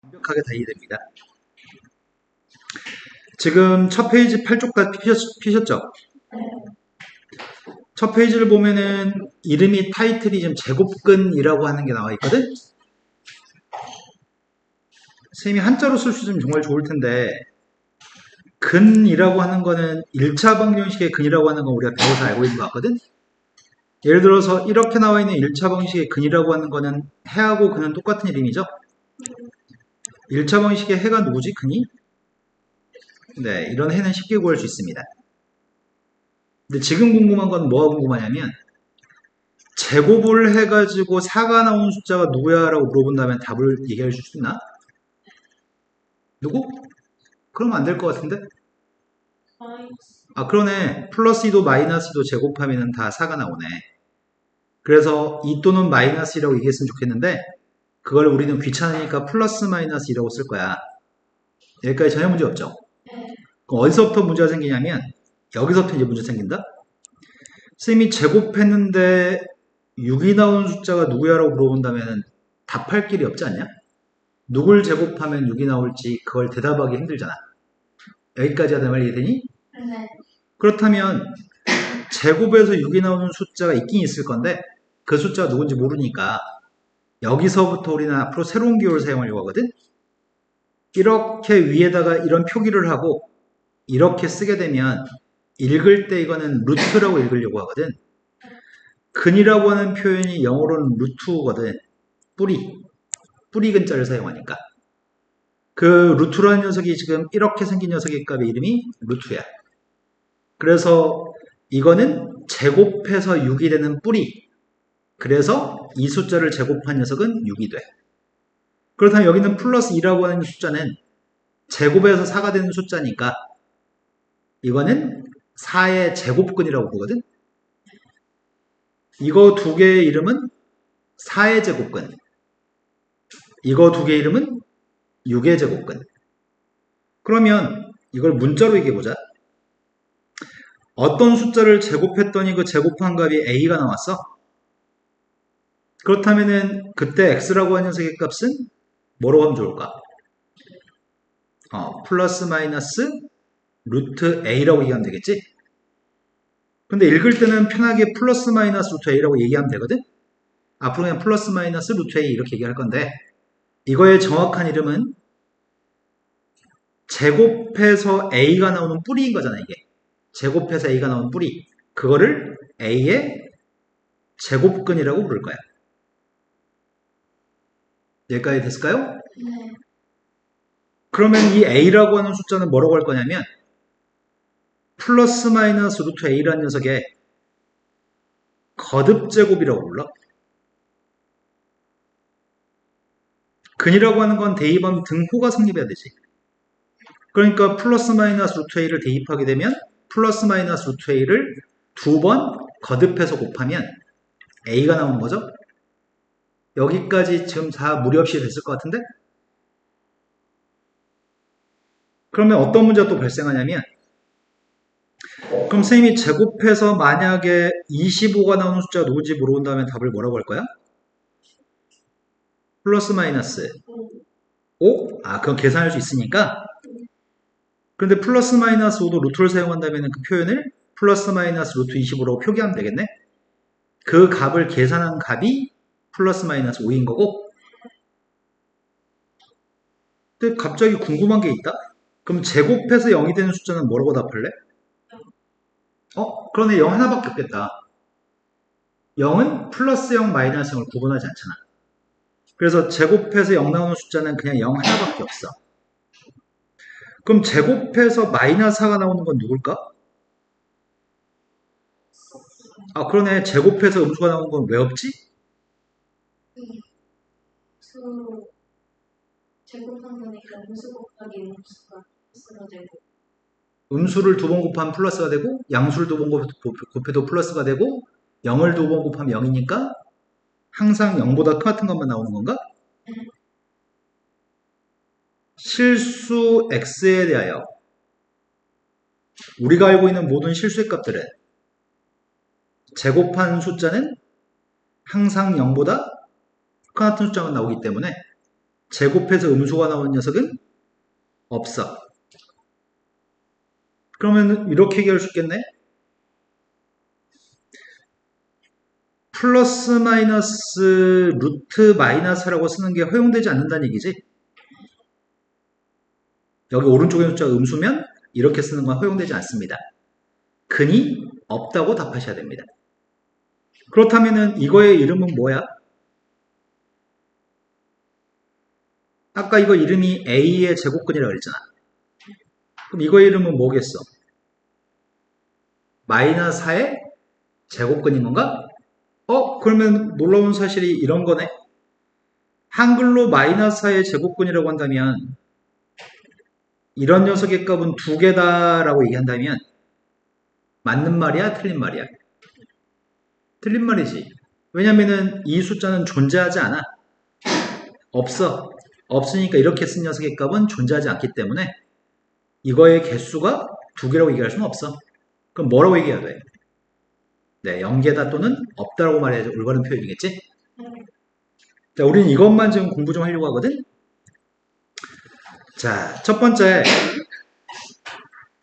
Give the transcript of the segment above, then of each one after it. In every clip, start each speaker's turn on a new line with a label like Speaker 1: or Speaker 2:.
Speaker 1: 완벽하게 다 이해됩니다. 지금 첫 페이지 8쪽까지 피셨죠? 첫 페이지를 보면은 이름이 타이틀이 지금 제곱근이라고 하는 게 나와 있거든? 선생님이 한자로 쓸 수 있으면 정말 좋을 텐데 근이라고 하는 거는 1차 방정식의 근이라고 하는 건 우리가 배워서 알고 있는 것 같거든? 예를 들어서 이렇게 나와 있는 1차 방정식의 근이라고 하는 거는 해하고 근은 똑같은 이름이죠? 1차 방정식의 해가 누구지? 근이? 네, 이런 해는 쉽게 구할 수 있습니다. 근데 지금 궁금한 건 뭐가 궁금하냐면 제곱을 해가지고 4가 나오는 숫자가 누구야? 라고 물어본다면 답을 얘기해 줄 수 있나? 누구? 그러면 안 될 것 같은데? 아, 그러네. 플러스 2도 마이너스 2도 제곱하면 다 4가 나오네. 그래서 2 또는 마이너스 2라고 얘기했으면 좋겠는데 그걸 우리는 귀찮으니까 플러스 마이너스 2라고 쓸 거야. 여기까지 전혀 문제 없죠? 그럼 어디서부터 문제가 생기냐면 여기서부터 이제 문제 생긴다? 쌤이 제곱했는데 6이 나오는 숫자가 누구야라고 물어본다면 답할 길이 없지 않냐? 누굴 제곱하면 6이 나올지 그걸 대답하기 힘들잖아. 여기까지 하다 말 이해되니?
Speaker 2: 네.
Speaker 1: 그렇다면 제곱에서 6이 나오는 숫자가 있긴 있을 건데 그 숫자가 누군지 모르니까 여기서부터 우리는 앞으로 새로운 기호를 사용하려고 하거든? 이렇게 위에다가 이런 표기를 하고 이렇게 쓰게 되면 읽을 때 이거는 루트라고 읽으려고 하거든. 근이라고 하는 표현이 영어로는 루트거든. 뿌리 근자를 사용하니까. 그 루트라는 녀석이 지금 이렇게 생긴 녀석의 값의 이름이 루트야. 그래서 이거는 제곱해서 6이 되는 뿌리. 그래서 이 숫자를 제곱한 녀석은 6이 돼. 그렇다면 여기는 플러스 2라고 하는 숫자는 제곱해서 4가 되는 숫자니까 이거는 4의 제곱근이라고 부르거든. 이거 두 개의 이름은 4의 제곱근. 이거 두 개의 이름은 6의 제곱근. 그러면 이걸 문자로 얘기해보자. 어떤 숫자를 제곱했더니 그 제곱한 값이 a가 나왔어? 그렇다면은 그때 x라고 하는 녀석의 값은 뭐로 하면 좋을까? 플러스 마이너스 루트 a라고 얘기하면 되겠지? 근데 읽을 때는 편하게 플러스 마이너스 루트 a라고 얘기하면 되거든? 앞으로 그냥 플러스 마이너스 루트 a 이렇게 얘기할 건데 이거의 정확한 이름은 제곱해서 a가 나오는 뿌리인 거잖아 이게. 제곱해서 a가 나오는 뿌리. 그거를 a의 제곱근이라고 부를 거야. 여기까지 됐을까요?
Speaker 2: 네.
Speaker 1: 그러면 이 a라고 하는 숫자는 뭐라고 할 거냐면 플러스 마이너스 루트 a라는 녀석의 거듭제곱이라고 불러. 근이라고 하는 건 대입하면 등호가 성립해야 되지. 그러니까 플러스 마이너스 루트 a를 대입하게 되면 플러스 마이너스 루트 a를 두 번 거듭해서 곱하면 a가 나오는 거죠. 여기까지 지금 다 무리 없이 됐을 것 같은데? 그러면 어떤 문제가 또 발생하냐면 그럼 선생님이 제곱해서 만약에 25가 나오는 숫자가 누군지 물어본다면 답을 뭐라고 할 거야? 플러스 마이너스 5? 아, 그건 계산할 수 있으니까. 그런데 플러스 마이너스 5도 루트를 사용한다면 그 표현을 플러스 마이너스 루트 25라고 표기하면 되겠네? 그 값을 계산한 값이 플러스 마이너스 5인 거고. 근데 갑자기 궁금한 게 있다? 그럼 제곱해서 0이 되는 숫자는 뭐라고 답할래? 그러네. 0 하나밖에 없겠다. 0은 플러스 0, 마이너스 0을 구분하지 않잖아. 그래서 제곱해서 0 나오는 숫자는 그냥 0 하나밖에 없어. 그럼 제곱해서 마이너스 4가 나오는 건 누굴까? 아, 그러네. 제곱해서 음수가 나오는 건 왜 없지?
Speaker 2: 수 제곱한 거니까 음수 곱하기 음수가 플러스가 되고
Speaker 1: 음수를 두 번 곱하면 플러스가 되고 양수를 두 번 곱해도 플러스가 되고 0을 두 번 곱하면 0이니까 항상 0보다 같은 것만 나오는 건가? 실수 x에 대하여 우리가 알고 있는 모든 실수의 값들은 제곱한 숫자는 항상 0보다 같은 숫자가 나오기 때문에 제곱해서 음수가 나오는 녀석은 없어. 그러면 이렇게 얘기할 수 있겠네? 플러스 마이너스 루트 마이너스라고 쓰는 게 허용되지 않는다는 얘기지? 여기 오른쪽에 숫자가 음수면 이렇게 쓰는 건 허용되지 않습니다. 근이 없다고 답하셔야 됩니다. 그렇다면 이거의 이름은 뭐야? 아까 이거 이름이 A의 제곱근이라고 그랬잖아. 그럼 이거의 이름은 뭐겠어? 마이너스 4의 제곱근인 건가? 그러면 놀라운 사실이 이런 거네. 한글로 마이너스 4의 제곱근이라고 한다면 이런 녀석의 값은 두 개다라고 얘기한다면 맞는 말이야? 틀린 말이야? 틀린 말이지. 왜냐면은 이 숫자는 존재하지 않아. 없어. 없으니까 이렇게 쓴 녀석의 값은 존재하지 않기 때문에 이거의 개수가 두 개라고 얘기할 수는 없어. 그럼 뭐라고 얘기해야 돼? 네, 0개다 또는 없다라고 말해야지 올바른 표현이겠지? 자, 우리는 이것만 지금 공부 좀 하려고 하거든? 자, 첫 번째.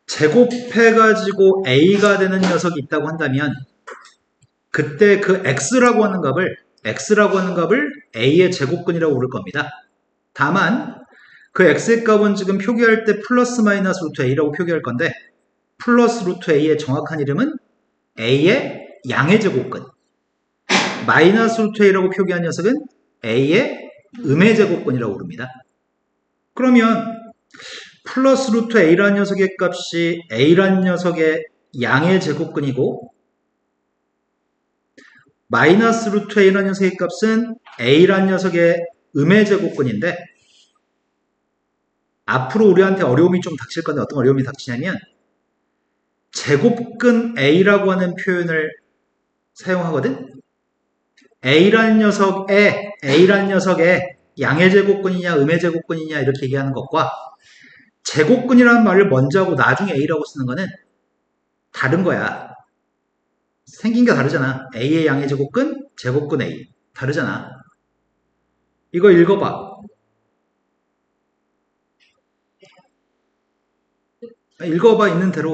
Speaker 1: 제곱해가지고 A가 되는 녀석이 있다고 한다면 그때 그 X라고 하는 값을 A의 제곱근이라고 부를 겁니다. 다만 그 X의 값은 지금 표기할 때 플러스 마이너스 루트 A라고 표기할 건데 플러스 루트 A의 정확한 이름은 A의 양의 제곱근, 마이너스 루트 A라고 표기한 녀석은 A의 음의 제곱근이라고 부릅니다. 그러면 플러스 루트 A라는 녀석의 값이 A라는 녀석의 양의 제곱근이고 마이너스 루트 A라는 녀석의 값은 A라는 녀석의 음의 제곱근인데 앞으로 우리한테 어려움이 좀 닥칠 건데 어떤 어려움이 닥치냐면 제곱근 A라고 하는 표현을 사용하거든. A라는 녀석의 양의 제곱근이냐 음의 제곱근이냐 이렇게 얘기하는 것과 제곱근이라는 말을 먼저 하고 나중에 A라고 쓰는 거는 다른 거야. 생긴 게 다르잖아. A의 양의 제곱근, 제곱근 A. 다르잖아. 이거 읽어봐. 읽어봐 있는 대로.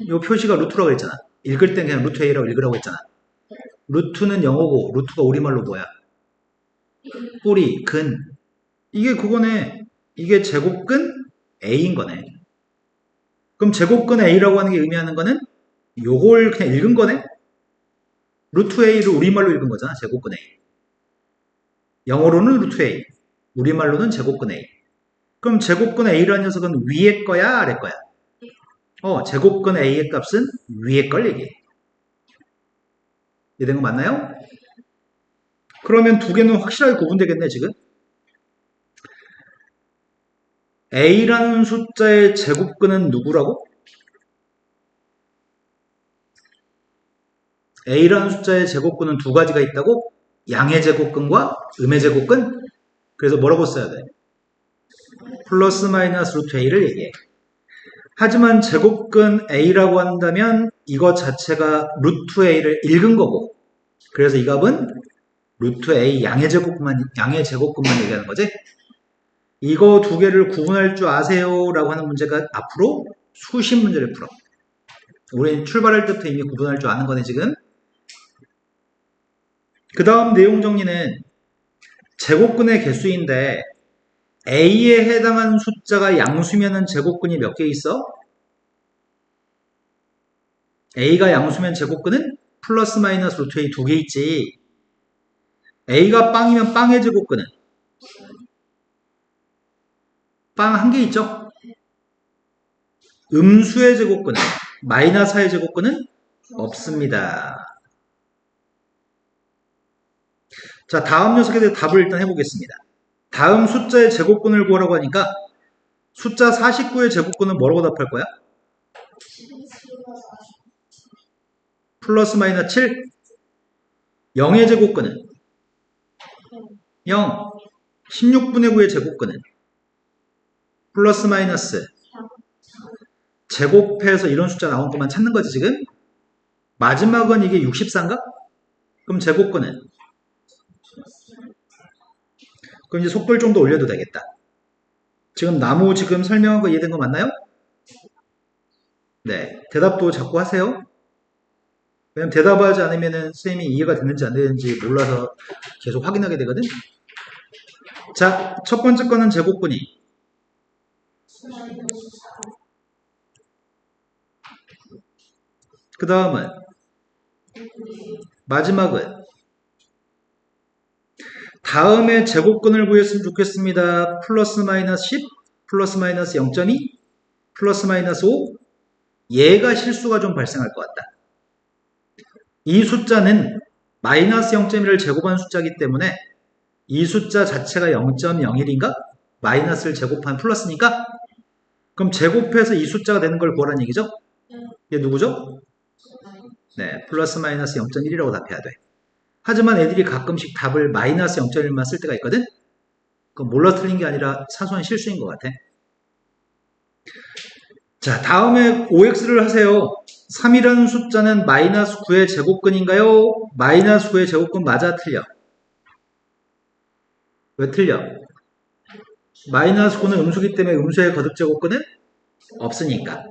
Speaker 1: 이 표시가 루트라고 했잖아. 읽을 땐 그냥 루트 A라고 읽으라고 했잖아. 루트는 영어고 루트가 우리말로 뭐야? 뿌리, 근. 이게 그거네. 이게 제곱근 A인 거네. 그럼 제곱근 A라고 하는 게 의미하는 거는 요걸 그냥 읽은 거네? 루트 A를 우리말로 읽은 거잖아. 제곱근 A. 영어로는 루트 A. 우리말로는 제곱근 A. 그럼 제곱근 A라는 녀석은 위에 거야? 아래 거야? 제곱근 A의 값은 위에 걸 얘기해. 이해된 거 맞나요? 그러면 두 개는 확실하게 구분되겠네, 지금? A라는 숫자의 제곱근은 누구라고? A라는 숫자의 제곱근은 두 가지가 있다고? 양의 제곱근과 음의 제곱근? 그래서 뭐라고 써야 돼? 플러스 마이너스 루트 A를 얘기해. 하지만 제곱근 A라고 한다면 이것 자체가 루트 A를 읽은 거고 그래서 이 값은 루트 A 양의 제곱근만 얘기하는 거지? 이거 두 개를 구분할 줄 아세요? 라고 하는 문제가 앞으로 수십 문제를 풀어. 우리는 출발할 때부터 이미 구분할 줄 아는 거네 지금. 그 다음 내용 정리는 제곱근의 개수인데 A에 해당하는 숫자가 양수면은 제곱근이 몇 개 있어? A가 양수면 제곱근은 플러스 마이너스 루트 A 두 개 있지. A가 빵이면 빵의 제곱근은? 빵 한 개 있죠? 음수의 제곱근은? 마이너스 4의 제곱근은? 없습니다. 자, 다음 녀석에 대해 답을 일단 해보겠습니다. 다음 숫자의 제곱근을 구하라고 하니까 숫자 49의 제곱근은 뭐라고 답할 거야? 플러스 마이너스 7? 0의 제곱근은? 0. 16분의 9의 제곱근은? 플러스 마이너스 제곱해서 이런 숫자 나온 것만 찾는 거지 지금? 마지막은 이게 64인가? 그럼 제곱근은? 그럼 이제 속도를 좀 더 올려도 되겠다. 지금 나무 지금 설명한 거 이해된 거 맞나요? 네. 대답도 자꾸 하세요. 왜냐면 대답하지 않으면은 선생님이 이해가 됐는지 안 되는지 몰라서 계속 확인하게 되거든. 자, 첫 번째 거는 제곱근이. 그 다음은 마지막은 다음에 제곱근을 구했으면 좋겠습니다. 플러스 마이너스 10, 플러스 마이너스 0.2, 플러스 마이너스 5. 얘가 실수가 좀 발생할 것 같다. 이 숫자는 마이너스 0.1을 제곱한 숫자이기 때문에 이 숫자 자체가 0.01인가? 마이너스를 제곱한 플러스니까? 그럼 제곱해서 이 숫자가 되는 걸 구하라는 얘기죠? 얘 누구죠? 네, 플러스 마이너스 0.1이라고 답해야 돼. 하지만 애들이 가끔씩 답을 마이너스 0.1만 쓸 때가 있거든? 그건 몰라 틀린 게 아니라 사소한 실수인 것 같아. 자, 다음에 OX를 하세요. 3이라는 숫자는 마이너스 9의 제곱근인가요? 마이너스 9의 제곱근 맞아, 틀려? 왜 틀려? 마이너스 9는 음수기 때문에 음수의 거듭 제곱근은 없으니까.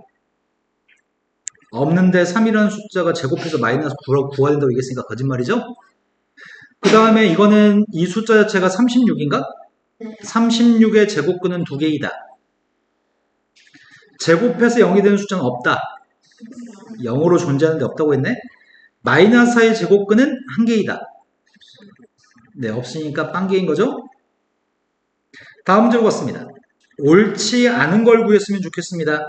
Speaker 1: 없는데 3이라는 숫자가 제곱해서 마이너스 9라고 구해야 된다고 얘기했으니까 거짓말이죠? 그 다음에 이거는 이 숫자 자체가 36인가? 36의 제곱근은 2개이다. 제곱해서 0이 되는 숫자는 없다. 0으로 존재하는데 없다고 했네? 마이너스 4의 제곱근은 1개이다. 네, 없으니까 빵개인 거죠? 다음 문제로 갔습니다. 옳지 않은 걸 구했으면 좋겠습니다.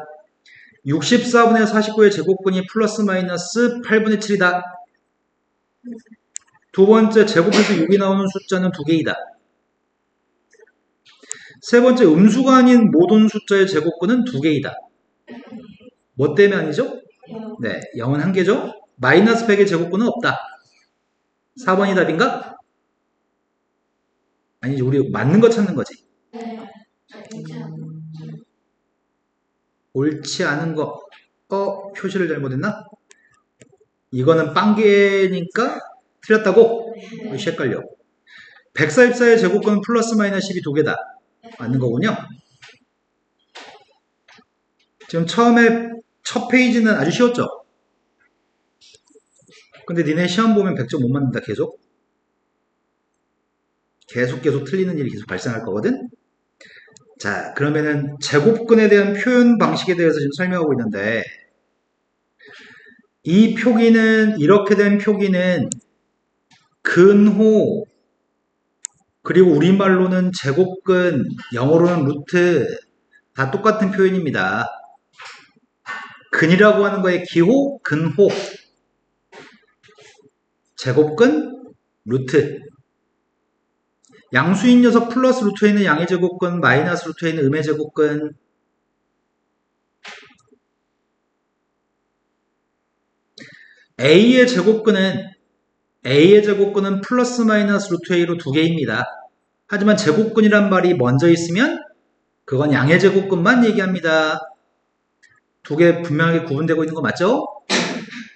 Speaker 1: 64분의 49의 제곱근이 플러스 마이너스 8분의 7이다. 두 번째, 제곱해서 6이 나오는 숫자는 2개이다. 세 번째, 음수가 아닌 모든 숫자의 제곱근은 2개이다. 뭐 때문에 아니죠? 네, 0은 1개죠? 마이너스 100의 제곱근은 없다. 4번이 답인가? 아니지, 우리 맞는 거 찾는 거지. 옳지 않은 거. 표시를 잘못했나? 이거는 빵개니까 틀렸다고? 이거 헷갈려. 144의 제곱근은 플러스 마이너스 10이 2개다. 맞는 거군요. 지금 처음에 첫 페이지는 아주 쉬웠죠? 근데 니네 시험 보면 100점 못 맞는다, 계속. 계속 틀리는 일이 계속 발생할 거거든? 자, 그러면은 제곱근에 대한 표현 방식에 대해서 지금 설명하고 있는데, 이 표기는, 이렇게 된 표기는 근호, 그리고 우리말로는 제곱근, 영어로는 루트, 다 똑같은 표현입니다. 근이라고 하는 거에 기호, 근호, 제곱근, 루트. 양수인 녀석 플러스 루트에 있는 양의 제곱근, 마이너스 루트에 있는 음의 제곱근. A의 제곱근은 플러스 마이너스 루트 A로 2개입니다. 하지만 제곱근이란 말이 먼저 있으면 그건 양의 제곱근만 얘기합니다. 2개 분명하게 구분되고 있는 거 맞죠?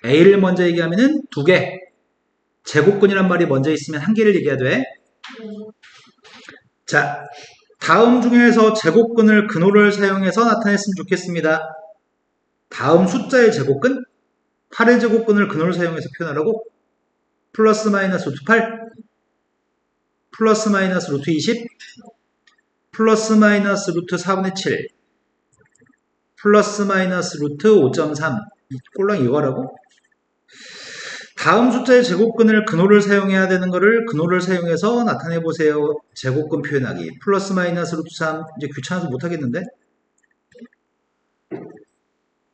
Speaker 1: A를 먼저 얘기하면은 2개. 제곱근이란 말이 먼저 있으면 1개를 얘기해야 돼. 자, 다음 중에서 제곱근을 근호를 사용해서 나타냈으면 좋겠습니다. 다음 숫자의 제곱근? 8의 제곱근을 근호를 사용해서 표현하라고? 플러스 마이너스 루트 8, 플러스 마이너스 루트 20, 플러스 마이너스 루트 4분의 7, 플러스 마이너스 루트 5.3. 꼴랑 이거라고? 다음 숫자의 제곱근을 근호를 사용해야 되는 거를 근호를 사용해서 나타내보세요. 제곱근 표현하기. 플러스 마이너스 루트 3. 이제 귀찮아서 못하겠는데?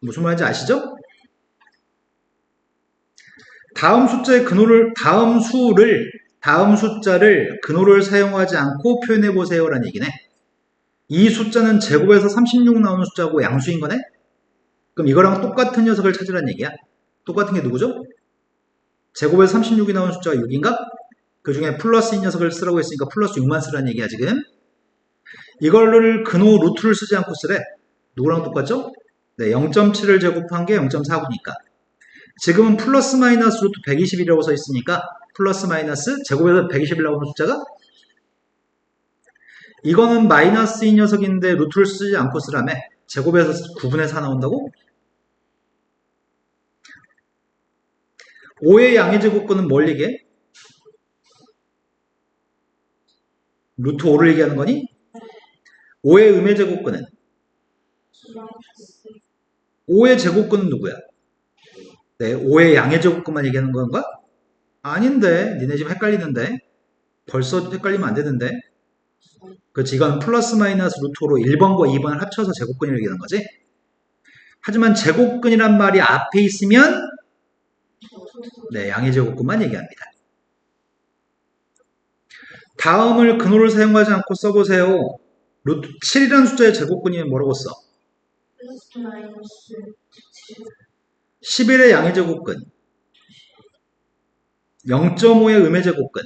Speaker 1: 무슨 말인지 아시죠? 다음 숫자를 근호를 사용하지 않고 표현해보세요. 라는 얘기네. 이 숫자는 제곱에서 36 나오는 숫자고 양수인 거네? 그럼 이거랑 똑같은 녀석을 찾으라는 얘기야. 똑같은 게 누구죠? 제곱에서 36이 나오는 숫자가 6인가? 그 중에 플러스인 녀석을 쓰라고 했으니까 플러스 6만 쓰라는 얘기야, 지금. 이거를 근호 루트를 쓰지 않고 쓰래. 누구랑 똑같죠? 네, 0.7을 제곱한 게 0.49니까. 지금은 플러스 마이너스 루트 120이라고 써 있으니까 플러스 마이너스 제곱에서 120을 나오는 숫자가 이거는 마이너스인 녀석인데 루트를 쓰지 않고 쓰라며 제곱에서 구분해서 나온다고? 5의 양의 제곱근은 뭘 얘기해? 루트 5를 얘기하는 거니? 5의 음의 제곱근은? 5의 제곱근은 누구야? 네, 5의 양의 제곱근만 얘기하는 건가? 아닌데, 니네 지금 헷갈리는데. 벌써 헷갈리면 안 되는데. 그렇지, 이건 플러스 마이너스 루트 5로 1번과 2번을 합쳐서 제곱근을 얘기하는 거지. 하지만 제곱근이란 말이 앞에 있으면 네, 양의 제곱근만 얘기합니다. 다음을 근호를 사용하지 않고 써보세요. 루트 7이라는 숫자의 제곱근이면 뭐라고 써?
Speaker 2: 플러스 마이너스
Speaker 1: 11의 양의 제곱근, 0.5의 음의 제곱근,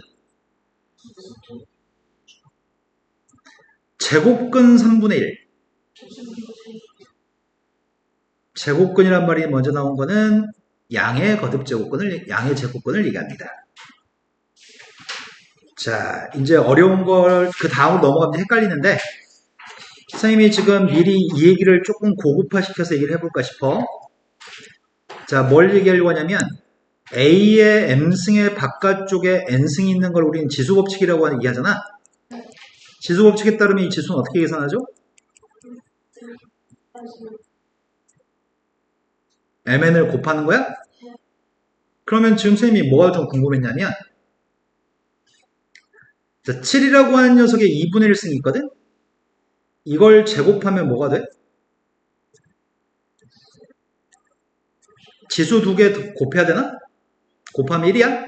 Speaker 1: 제곱근 3분의 1. 제곱근이란 말이 먼저 나온 거는 양의 거듭 제곱근을, 양의 제곱근을 얘기합니다. 자, 이제 어려운 걸 그 다음으로 넘어가면 헷갈리는데, 선생님이 지금 미리 이 얘기를 조금 고급화시켜서 얘기를 해볼까 싶어. 자, 뭘 얘기하려고 하냐면, A의 M승의 바깥쪽에 N승이 있는 걸 우리는 지수법칙이라고 얘기하잖아. 지수법칙에 따르면 이 지수는 어떻게 계산하죠? MN을 곱하는 거야? 그러면 지금 선생님이 뭐가 좀 궁금했냐면, 자, 7이라고 하는 녀석의 2분의 1승이 있거든? 이걸 제곱하면 뭐가 돼? 지수 두 개 곱해야 되나? 곱하면 1이야?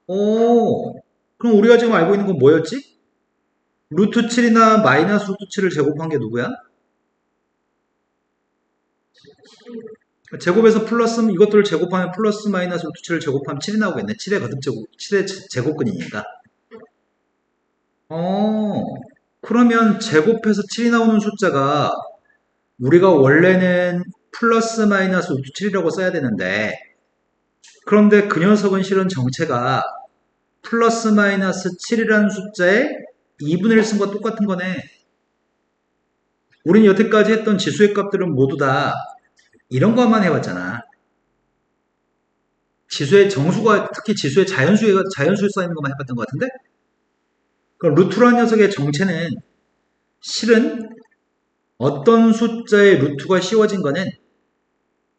Speaker 1: 오, 그럼 우리가 지금 알고 있는 건 뭐였지? 루트 7이나 마이너스 루트 7을 제곱한 게 누구야? 제곱에서 플러스, 이것들을 제곱하면 플러스 마이너스 루트 7을 제곱하면 7이 나오겠네. 7의 거듭 제곱, 7의 제곱근이니까. 그러면 제곱해서 7이 나오는 숫자가 우리가 원래는 플러스 마이너스 루트 7이라고 써야 되는데, 그런데 그 녀석은 실은 정체가 플러스 마이너스 7이라는 숫자에 2분의 1 쓴 거 똑같은 거네. 우린 여태까지 했던 지수의 값들은 모두 다 이런 것만 해왔잖아. 지수의 정수가, 특히 지수의 자연수에 쌓이는 것만 해봤던 것 같은데? 그럼 루트라는 녀석의 정체는 실은 어떤 숫자의 루트가 씌워진 거는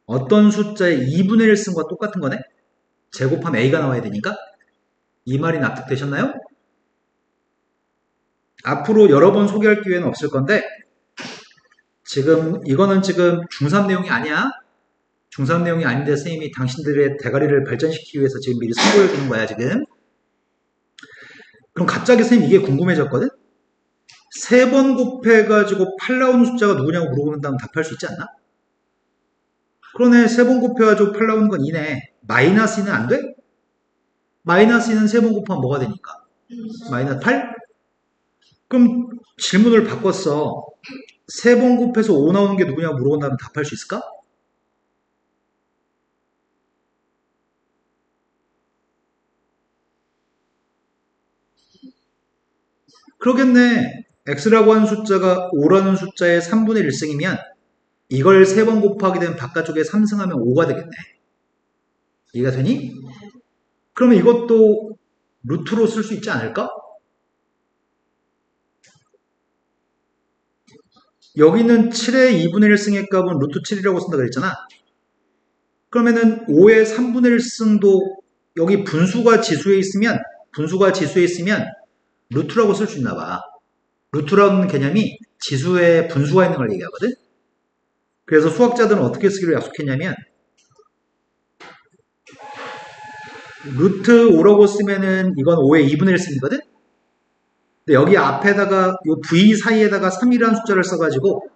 Speaker 1: 어떤 숫자의 2분의 1 쓴 거와 똑같은 거네? 제곱하면 A가 나와야 되니까? 이 말이 납득되셨나요? 앞으로 여러 번 소개할 기회는 없을 건데, 이거는 지금 중3 내용이 아니야. 중3 내용이 아닌데 선생님이 당신들의 대가리를 발전시키기 위해서 지금 미리 선보여 주는 거야, 지금. 그럼 갑자기 선생님 이게 궁금해졌거든? 3번 곱해가지고 8 나오는 숫자가 누구냐고 물어본다면 답할 수 있지 않나? 그러네, 3번 곱해가지고 8 나오는 건 2네. 마이너스 2는 안 돼? 마이너스 2는 3번 곱하면 뭐가 되니까? 마이너스 8? 그럼 질문을 바꿨어. 3번 곱해서 5 나오는 게 누구냐고 물어본다면 답할 수 있을까? 그러겠네. x라고 하는 숫자가 5라는 숫자의 3분의 1승이면 이걸 3번 곱하게 되면 바깥쪽에 3승하면 5가 되겠네. 이해가 되니? 그러면 이것도 루트로 쓸 수 있지 않을까? 여기는 7의 2분의 1승의 값은 루트 7이라고 쓴다 그랬잖아. 그러면은 5의 3분의 1승도 여기 분수가 지수에 있으면 루트라고 쓸 수 있나 봐. 루트라는 개념이 지수에 분수가 있는 걸 얘기하거든. 그래서 수학자들은 어떻게 쓰기로 약속했냐면 루트 5라고 쓰면은 이건 5의 2분의 1승이거든. 근데 여기 앞에다가 요 v 사이에다가 3이라는 숫자를 써가지고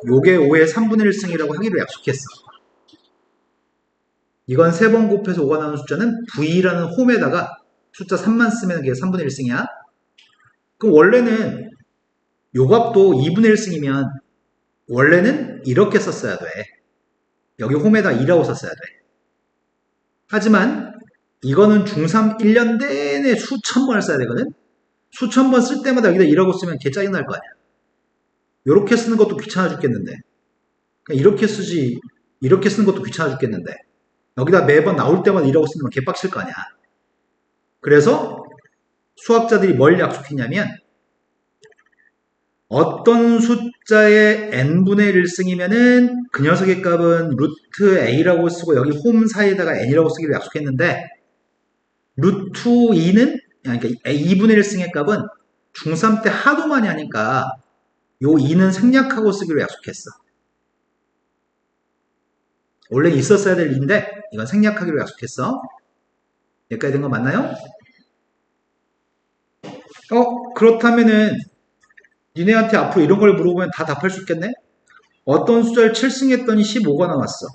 Speaker 1: 요게 5의 3분의 1승이라고 하기로 약속했어. 이건 3번 곱해서 5가 나오는 숫자는 v라는 홈에다가 숫자 3만 쓰면 그게 3분의 1승이야. 그럼 원래는 요 값도 2분의 1승이면 원래는 이렇게 썼어야 돼. 여기 홈에다 2라고 썼어야 돼. 하지만 이거는 중3 1년 내내 수천 번을 써야 되거든. 수천 번 쓸 때마다 여기다 2라고 쓰면 개 짜증날 거 아니야. 이렇게 쓰는 것도 귀찮아 죽겠는데. 그냥 이렇게 쓰지, 이렇게 쓰는 것도 귀찮아 죽겠는데. 여기다 매번 나올 때마다 2라고 쓰면 개빡칠 거 아니야. 그래서 수학자들이 뭘 약속했냐면 어떤 숫자의 n분의 1승이면은 그 녀석의 값은 루트 a라고 쓰고 여기 홈 사이에다가 n이라고 쓰기로 약속했는데 루트 2는 그러니까 2분의 1승의 값은 중3 때 하도 많이 하니까 요 2는 생략하고 쓰기로 약속했어. 원래 있었어야 될 2인데 이건 생략하기로 약속했어. 여기까지 된 거 맞나요? 그렇다면은 니네한테 앞으로 이런 걸 물어보면 다 답할 수 있겠네? 어떤 숫자를 7승했더니 15가 나왔어.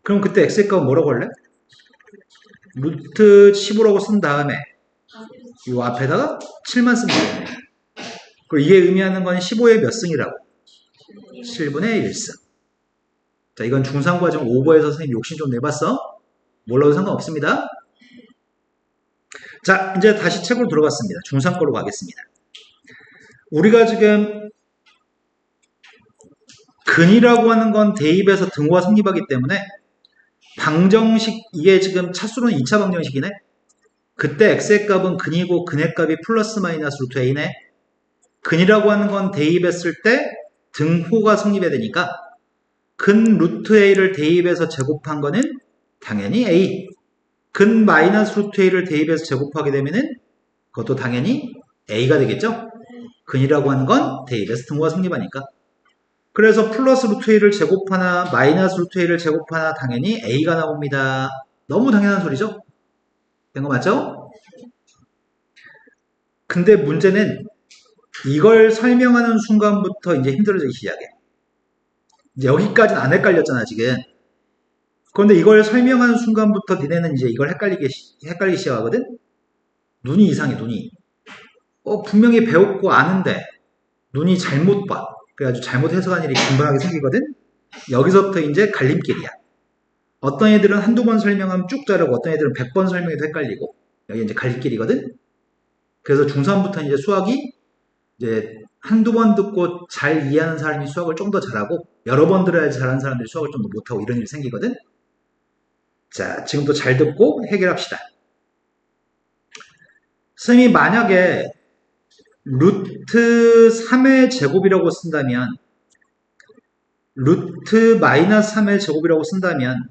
Speaker 1: 그럼 그때 x의 값은 뭐라고 할래? 루트 15라고 쓴 다음에 이 앞에다가 7만 쓰면 되겠네. 그리고 이게 의미하는 건 15의 몇 승이라고? 7분의 1승. 자, 이건 중3과정 오버해서 선생님 욕심 좀 내봤어? 몰라도 상관없습니다. 자, 이제 다시 책으로 들어갔습니다. 중3 거로 가겠습니다. 우리가 지금 근이라고 하는 건 대입에서 등호가 성립하기 때문에 방정식, 이게 지금 차수로는 2차 방정식이네? 그때 x의 값은 근이고 근의 값이 플러스 마이너스 루트 a네? 근이라고 하는 건 대입했을 때 등호가 성립해야 되니까 근 루트 a를 대입해서 제곱한 거는 당연히 a. 근 마이너스 루트 a를 대입해서 제곱하게 되면은 그것도 당연히 a가 되겠죠? 근이라고 하는 건 대입해서 등호가 성립하니까. 그래서 플러스 루트 a를 제곱하나 마이너스 루트 a를 제곱하나 당연히 a가 나옵니다. 너무 당연한 소리죠? 된 거 맞죠? 근데 문제는 이걸 설명하는 순간부터 이제 힘들어지기 시작해. 이제 여기까지는 안 헷갈렸잖아, 지금. 그런데 이걸 설명하는 순간부터 니네는 이제 이걸 헷갈리기 시작하거든? 눈이 이상해, 눈이. 분명히 배웠고 아는데 눈이 잘못 봐. 그래가지고 잘못 해석한 일이 금방하게 생기거든? 여기서부터 이제 갈림길이야. 어떤 애들은 한두 번 설명하면 쭉 자르고 어떤 애들은 100번 설명해도 헷갈리고 여기 이제 갈림길이거든? 그래서 중3부터 이제 수학이 이제 한두 번 듣고 잘 이해하는 사람이 수학을 좀 더 잘하고 여러 번 들어야지 잘하는 사람들이 수학을 좀 더 못하고 이런 일이 생기거든? 자, 지금부터 잘 듣고 해결합시다. 선생님이 만약에 루트 3의 제곱이라고 쓴다면 루트 마이너스 3의 제곱이라고 쓴다면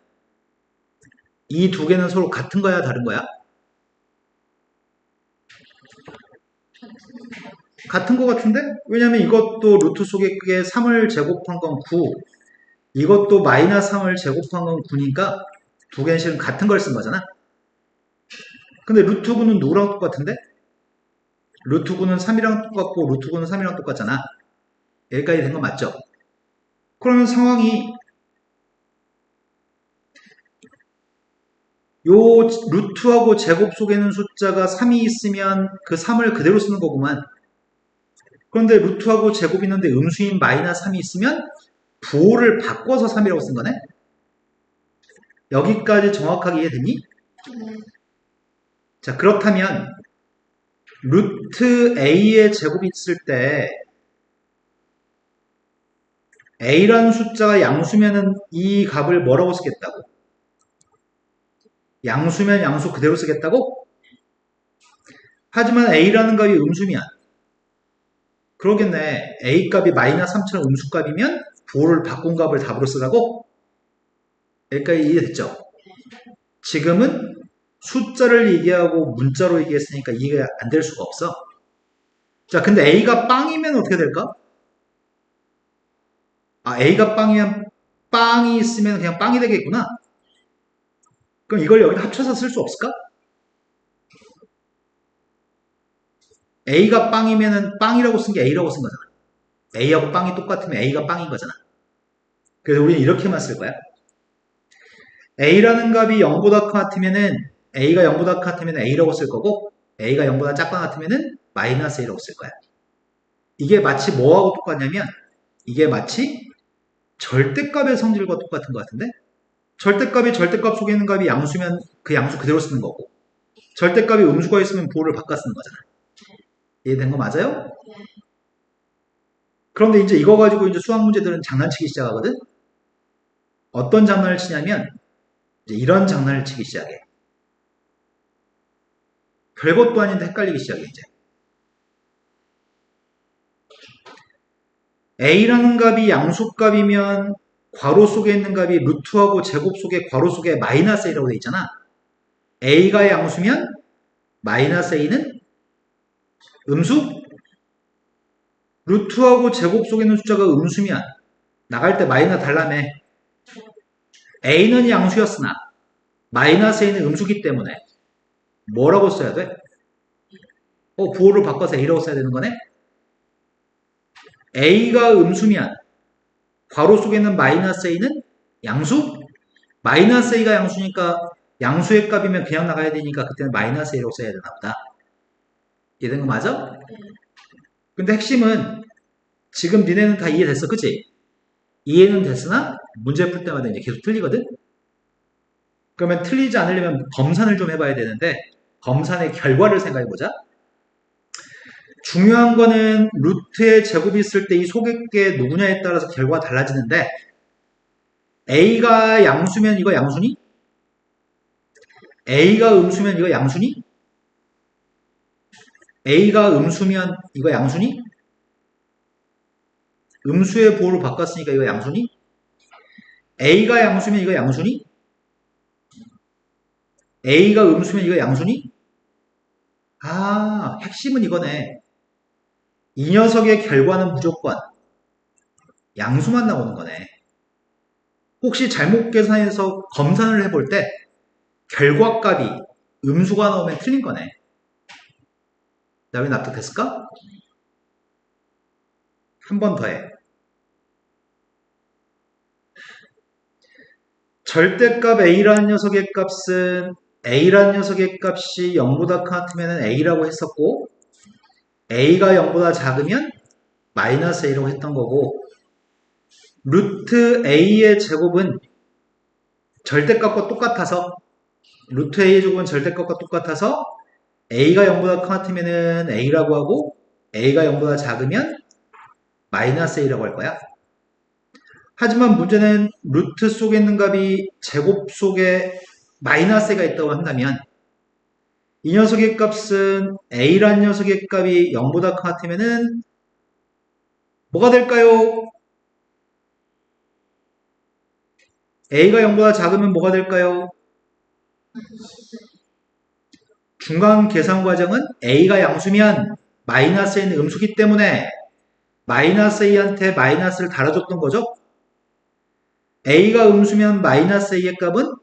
Speaker 1: 이 두 개는 서로 같은 거야 다른 거야? 같은 거 같은데? 왜냐면 이것도 루트 속에 3을 제곱한 건 9, 이것도 마이너스 3을 제곱한 건 9니까 두 개는 실은 같은 걸 쓴 거잖아. 근데 루트 9는 누구랑 똑같은데? 루트 9는 3이랑 똑같고 루트 9는 3이랑 똑같잖아. 여기까지 된 거 맞죠? 그러면 상황이 요 루트하고 제곱 속에 있는 숫자가 3이 있으면 그 3을 그대로 쓰는 거구만. 그런데 루트하고 제곱이 있는데 음수인 마이너스 3이 있으면 부호를 바꿔서 3이라고 쓴 거네? 여기까지 정확하게 이해되니? 자, 그렇다면 루트 a의 제곱이 있을 때 a라는 숫자가 양수면은 이 값을 뭐라고 쓰겠다고? 양수면 양수 그대로 쓰겠다고? 하지만 a라는 값이 음수면 그러겠네. a 값이 마이너스 3처럼 음수 값이면 부호를 바꾼 값을 답으로 쓰라고? 여기까지 이해됐죠? 지금은 숫자를 얘기하고 문자로 얘기했으니까 이해가 안 될 수가 없어. 자, 근데 a가 빵이면 어떻게 될까? a가 빵이면 빵이 있으면 그냥 빵이 되겠구나. 그럼 이걸 여기다 합쳐서 쓸 수 없을까? a가 빵이면은 빵이라고 쓴 게 a라고 쓴 거잖아. a하고 빵이 똑같으면 a가 빵인 거잖아. 그래서 우리는 이렇게만 쓸 거야. a라는 값이 0보다 같으면은 a가 0보다 같으면 a라고 쓸 거고 a가 0보다 작거나 같으면은 마이너스 a라고 쓸 거야. 이게 마치 뭐하고 똑같냐면 이게 마치 절대값의 성질과 똑같은 것 같은데 절대값이 절대값 속에 있는 값이 양수면 그 양수 그대로 쓰는 거고 절대값이 음수가 있으면 부호를 바꿔 쓰는 거잖아. 이해된 거 맞아요?
Speaker 2: 네.
Speaker 1: 그런데 이제 이거 가지고 이제 수학 문제들은 장난치기 시작하거든? 어떤 장난을 치냐면, 이제 이런 장난을 치기 시작해. 별것도 아닌데 헷갈리기 시작해, 이제. A라는 값이 양수값이면 괄호 속에 있는 값이 루트하고 제곱 속에 괄호 속에 마이너스 A라고 돼 있잖아. A가 양수면 마이너스 A는 음수? 루트하고 제곱 속에 있는 숫자가 음수면 나갈 때 마이너스 달라며. A는 양수였으나 마이너스 A는 음수기 때문에 뭐라고 써야 돼? 부호를 바꿔서 A라고 써야 되는 거네? A가 음수면 괄호 속에 있는 마이너스 A는 양수? 마이너스 A가 양수니까 양수의 값이면 그냥 나가야 되니까 그때는 마이너스 A라고 써야 되나 보다. 이해된 거 맞아? 근데 핵심은 지금 니네는 다 이해됐어, 그치? 이해는 됐으나 문제 풀 때마다 이제 계속 틀리거든? 그러면 틀리지 않으려면 검산을 좀 해봐야 되는데 검산의 결과를 생각해보자. 중요한 거는 루트의 제곱이 있을 때 이 속의 게 누구냐에 따라서 결과가 달라지는데 A가 양수면 이거 양수니? A가 음수면 이거 양수니? A가 음수면 이거 양수니? 음수의 보호를 바꿨으니까 이거 양수니? A가 양수면 이거 양수니? A가 음수면 이거 양수니? 핵심은 이거네. 이 녀석의 결과는 무조건 양수만 나오는 거네. 혹시 잘못 계산해서 검산을 해볼 때 결과값이 음수가 나오면 틀린 거네. 나 왜 납득됐을까? 한 번 더 해. 절대값 A라는 녀석의 값은 A라는 녀석의 값이 0보다 같으면 A라고 했었고 A가 0보다 작으면 마이너스 A라고 했던 거고 루트 A의 제곱은 절대값과 똑같아서 루트 A의 제곱은 절대값과 똑같아서 A가 0보다 같으면 A라고 하고 A가 0보다 작으면 마이너스 A라고 할 거야. 하지만 문제는 루트 속에 있는 값이 제곱 속에 마이너스 A가 있다고 한다면 이 녀석의 값은 A라는 녀석의 값이 0보다 같으면 뭐가 될까요? A가 0보다 작으면 뭐가 될까요? 중간 계산 과정은 A가 양수면 마이너스 A는 음수기 때문에 마이너스 A한테 마이너스를 달아줬던 거죠. A가 음수면 마이너스 A의 값은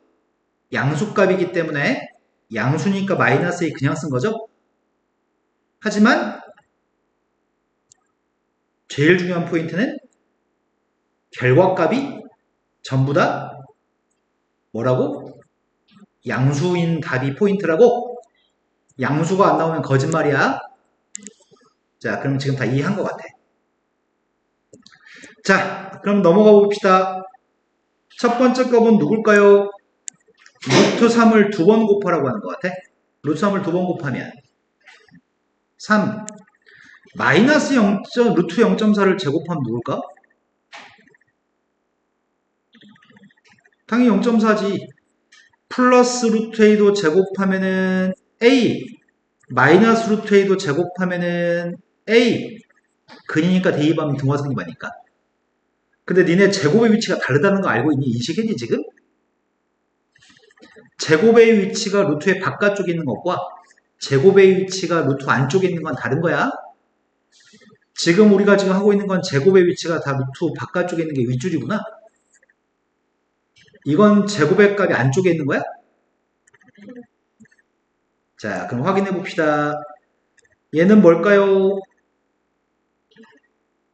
Speaker 1: 양수값이기 때문에 양수니까 마이너스 A 그냥 쓴 거죠. 하지만 제일 중요한 포인트는 결과값이 전부 다 뭐라고? 양수인 답이 포인트라고? 양수가 안 나오면 거짓말이야. 자, 그럼 지금 다 이해한 것 같아. 자, 그럼 넘어가 봅시다. 첫 번째 값은 누굴까요? 루트 3을 두 번 곱하라고 하는 것 같아. 루트 3을 두 번 곱하면 3 마이너스 0. 루트 0.4를 제곱하면 누굴까? 당연히 0.4지. 플러스 루트 A도 제곱하면은 A 마이너스 루트 A도 제곱하면은 A 근이니까 대입하면 등화성립하니까. 근데 니네 제곱의 위치가 다르다는 거 알고 있니? 인식했니 지금? 제곱의 위치가 루트의 바깥쪽에 있는 것과 제곱의 위치가 루트 안쪽에 있는 건 다른 거야. 지금 우리가 지금 하고 있는 건 제곱의 위치가 다 루트 바깥쪽에 있는 게 윗줄이구나. 이건 제곱의 값이 안쪽에 있는 거야? 자, 그럼 확인해 봅시다. 얘는 뭘까요?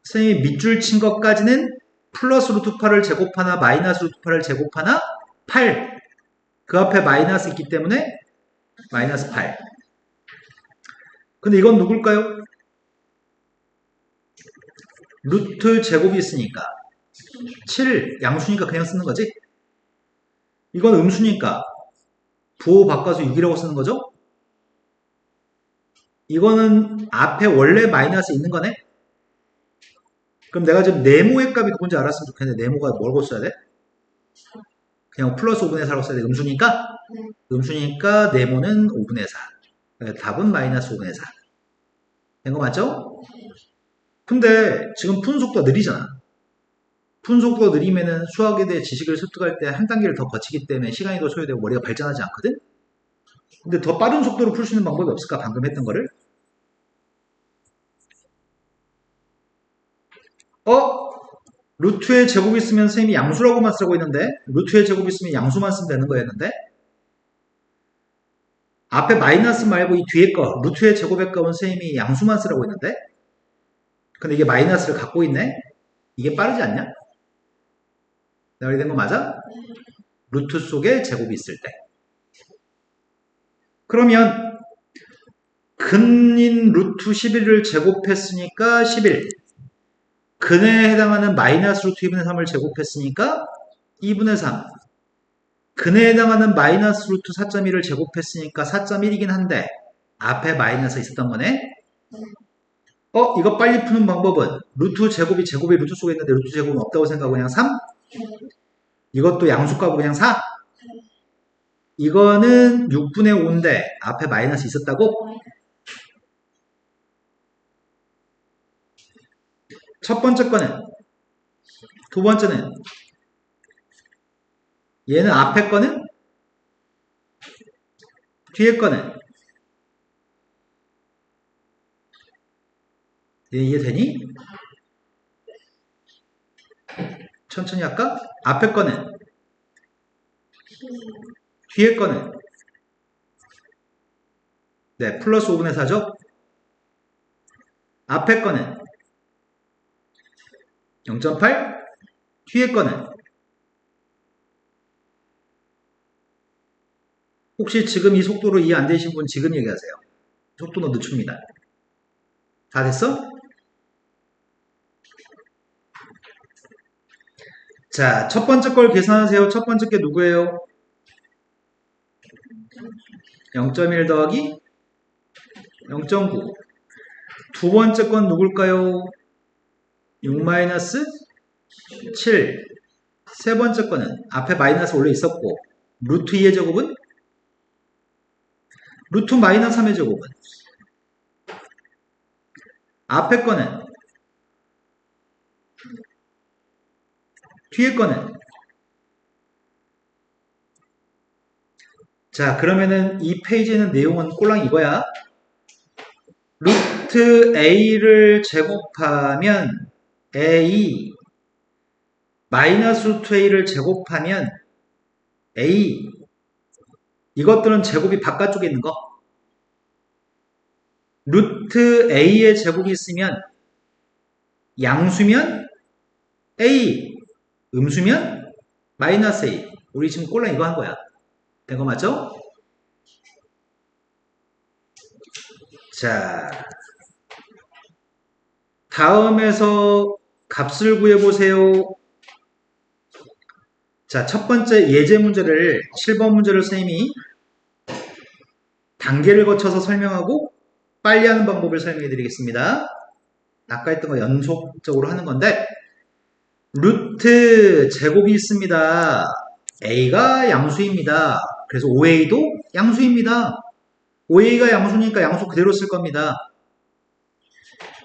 Speaker 1: 선생님이 밑줄 친 것까지는 플러스 루트 8을 제곱하나 마이너스 루트 8을 제곱하나 8. 그 앞에 마이너스 있기 때문에 마이너스 8. 근데 이건 누굴까요? 루트 제곱이 있으니까 7 양수니까 그냥 쓰는 거지. 이건 음수니까 부호 바꿔서 6이라고 쓰는 거죠. 이거는 앞에 원래 마이너스 있는 거네? 그럼 내가 지금 네모의 값이 누군지 알았으면 좋겠는데 네모가 뭐라고 써야 돼? 그냥 플러스 5분의 4라고 써야 돼. 음수니까?
Speaker 2: 네.
Speaker 1: 음수니까 네모는 5분의 4. 답은 마이너스 5분의 4. 된 거 맞죠? 근데 지금 푸는 속도가 느리잖아. 푸는 속도가 느리면은 수학에 대해 지식을 습득할 때 한 단계를 더 거치기 때문에 시간이 더 소요되고 머리가 발전하지 않거든? 근데 더 빠른 속도로 풀 수 있는 방법이 없을까? 방금 했던 거를? 루트의 제곱이 있으면 선생님이 양수라고만 쓰고 있는데 루트의 제곱이 있으면 양수만 쓰면 되는 거였는데 앞에 마이너스 말고 이 뒤에 거 루트의 제곱의 값은 선생님이 양수만 쓰라고 했는데 근데 이게 마이너스를 갖고 있네? 이게 빠르지 않냐? 내가 이렇게 된 거 맞아? 루트 속에 제곱이 있을 때 그러면 근인 루트 11을 제곱했으니까 11 근에 해당하는 마이너스 루트 2분의 3을 제곱했으니까 2분의 3 근에 해당하는 마이너스 루트 4.1을 제곱했으니까 4.1이긴 한데 앞에 마이너스 있었던 거네. 이거 빨리 푸는 방법은 루트 제곱이 제곱이 루트 속에 있는데 루트 제곱은 없다고 생각하고 그냥 3? 이것도 양수값으로 그냥 4? 이거는 6분의 5인데 앞에 마이너스 있었다고? 첫 번째 거는 두 번째는 얘는 앞에 거는 뒤에 거는 얘 이해되니? 천천히 할까? 앞에 거는 뒤에 거는 네 플러스 5분의 4죠? 앞에 거는 0.8 뒤에 거는 혹시 지금 이 속도로 이해 안 되신 분 지금 얘기하세요. 속도는 늦춥니다. 다 됐어? 자, 첫 번째 걸 계산하세요. 첫 번째 게 누구예요? 0.1 더하기 0.9. 두 번째 건 누굴까요? 6 마이너스 7. 세 번째 거는 앞에 마이너스 원래 있었고 루트 2의 제곱은 루트 마이너스 3의 제곱은 앞에 거는 뒤에 거는 자 그러면은 이 페이지에는 내용은 꼴랑 이거야. 루트 a를 제곱하면 a 마이너스 루트 a를 제곱하면 a 이것들은 제곱이 바깥쪽에 있는 거 루트 a의 제곱이 있으면 양수면 a 음수면 마이너스 a 우리 지금 꼴랑 이거 한 거야. 된 거 맞죠? 자 다음에서 값을 구해보세요. 자, 첫 번째 예제 문제를 7번 문제를 선생님이 단계를 거쳐서 설명하고 빨리 하는 방법을 설명해 드리겠습니다. 아까 했던 거 연속적으로 하는 건데 루트 제곱이 있습니다. a가 양수입니다. 그래서 5a도 양수입니다. 5a가 양수니까 양수 그대로 쓸 겁니다.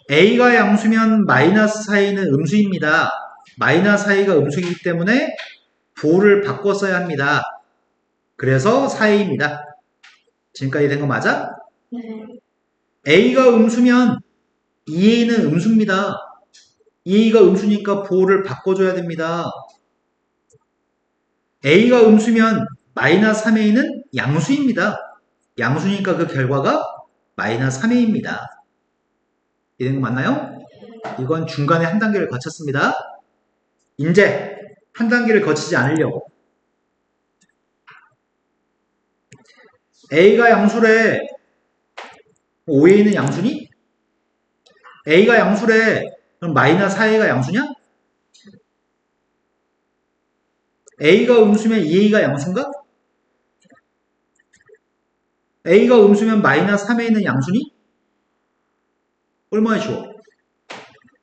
Speaker 1: a가 양수면 마이너스 4a는 음수입니다. 마이너스 4a가 음수이기 때문에 부호를 바꿔 써야 합니다. 그래서 4a입니다. 지금까지 된 거 맞아?
Speaker 2: 네.
Speaker 1: a가 음수면 2a는 음수입니다. 2a가 음수니까 부호를 바꿔줘야 됩니다. a가 음수면 마이너스 3a는 양수입니다. 양수니까 그 결과가 마이너스 3a입니다. 이해된 거 맞나요? 이건 중간에 한 단계를 거쳤습니다. 이제 한 단계를 거치지 않으려고 a가 양수래 5a는 양수니? a가 양수래 그럼 마이너스 4a가 양수냐? a가 음수면 2a가 양수인가? a가 음수면 마이너스 3a는 양수니? 얼마나 쉬워.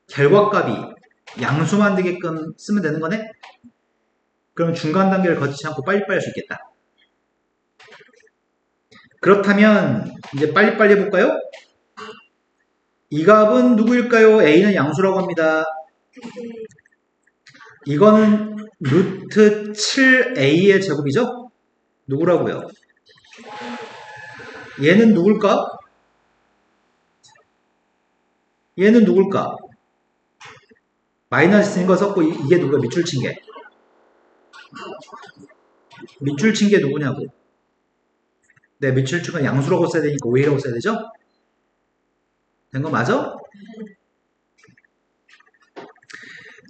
Speaker 1: 결과값이 양수만 되게끔 쓰면 되는 거네? 그럼 중간 단계를 거치지 않고 빨리빨리 할 수 있겠다. 그렇다면 이제 빨리빨리 해볼까요? 이 값은 누구일까요? A는 양수라고 합니다. 이거는 루트 7A의 제곱이죠? 누구라고요? 얘는 누굴까? 얘는 누굴까? 마이너스 있는 거 썼고 이게 누가 밑줄 친 게? 밑줄 친 게 누구냐고? 네, 밑줄 친 건 양수라고 써야 되니까 A라고 써야 되죠? 된 거 맞아?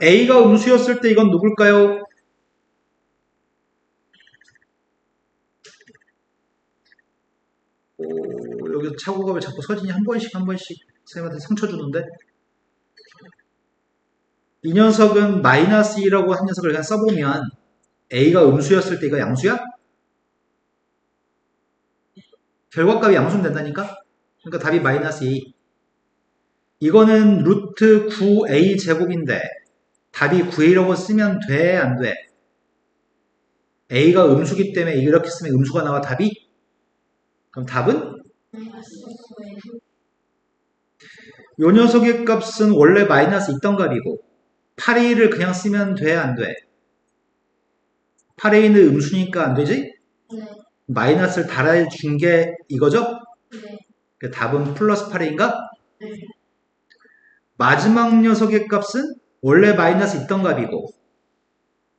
Speaker 1: A가 음수였을 때 이건 누굴까요? 여기서 차고가 왜 자꾸 서진이 한 번씩 선생님한테 상처 주는데? 이 녀석은 마이너스 2라고 한 녀석을 그냥 써보면 A가 음수였을 때 이거 양수야? 결과값이 양수면 된다니까? 그러니까 답이 마이너스 2. 이거는 루트 9A 제곱인데 답이 9A라고 쓰면 돼? 안 돼? A가 음수기 때문에 이렇게 쓰면 음수가 나와 답이? 그럼 답은? 요 녀석의 값은 원래 마이너스 있던 값이고 8A를 그냥 쓰면 돼? 안 돼? 8A는 음수니까 안 되지?
Speaker 2: 네.
Speaker 1: 마이너스를 달아준 게 이거죠?
Speaker 2: 네.
Speaker 1: 그 답은 플러스 8A인가?
Speaker 2: 네.
Speaker 1: 마지막 녀석의 값은 원래 마이너스 있던 값이고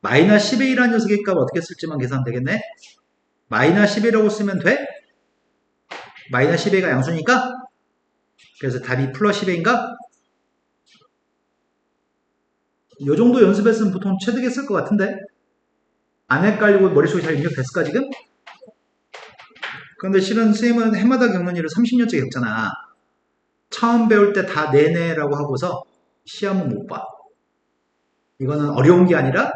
Speaker 1: 마이너스 10A라는 녀석의 값 어떻게 쓸지만 계산하면 되겠네? 마이너스 10A라고 쓰면 돼? 마이너스 10A가 양수니까? 그래서 답이 플러스 10A인가? 이 정도 연습했으면 보통 체득했을 것 같은데? 안 헷갈리고 머릿속에 잘 입력됐을까 지금? 그런데 실은 선생님은 해마다 겪는 일을 30년째 겪잖아. 처음 배울 때 다 내내라고 하고서 시험은 못 봐. 이거는 어려운 게 아니라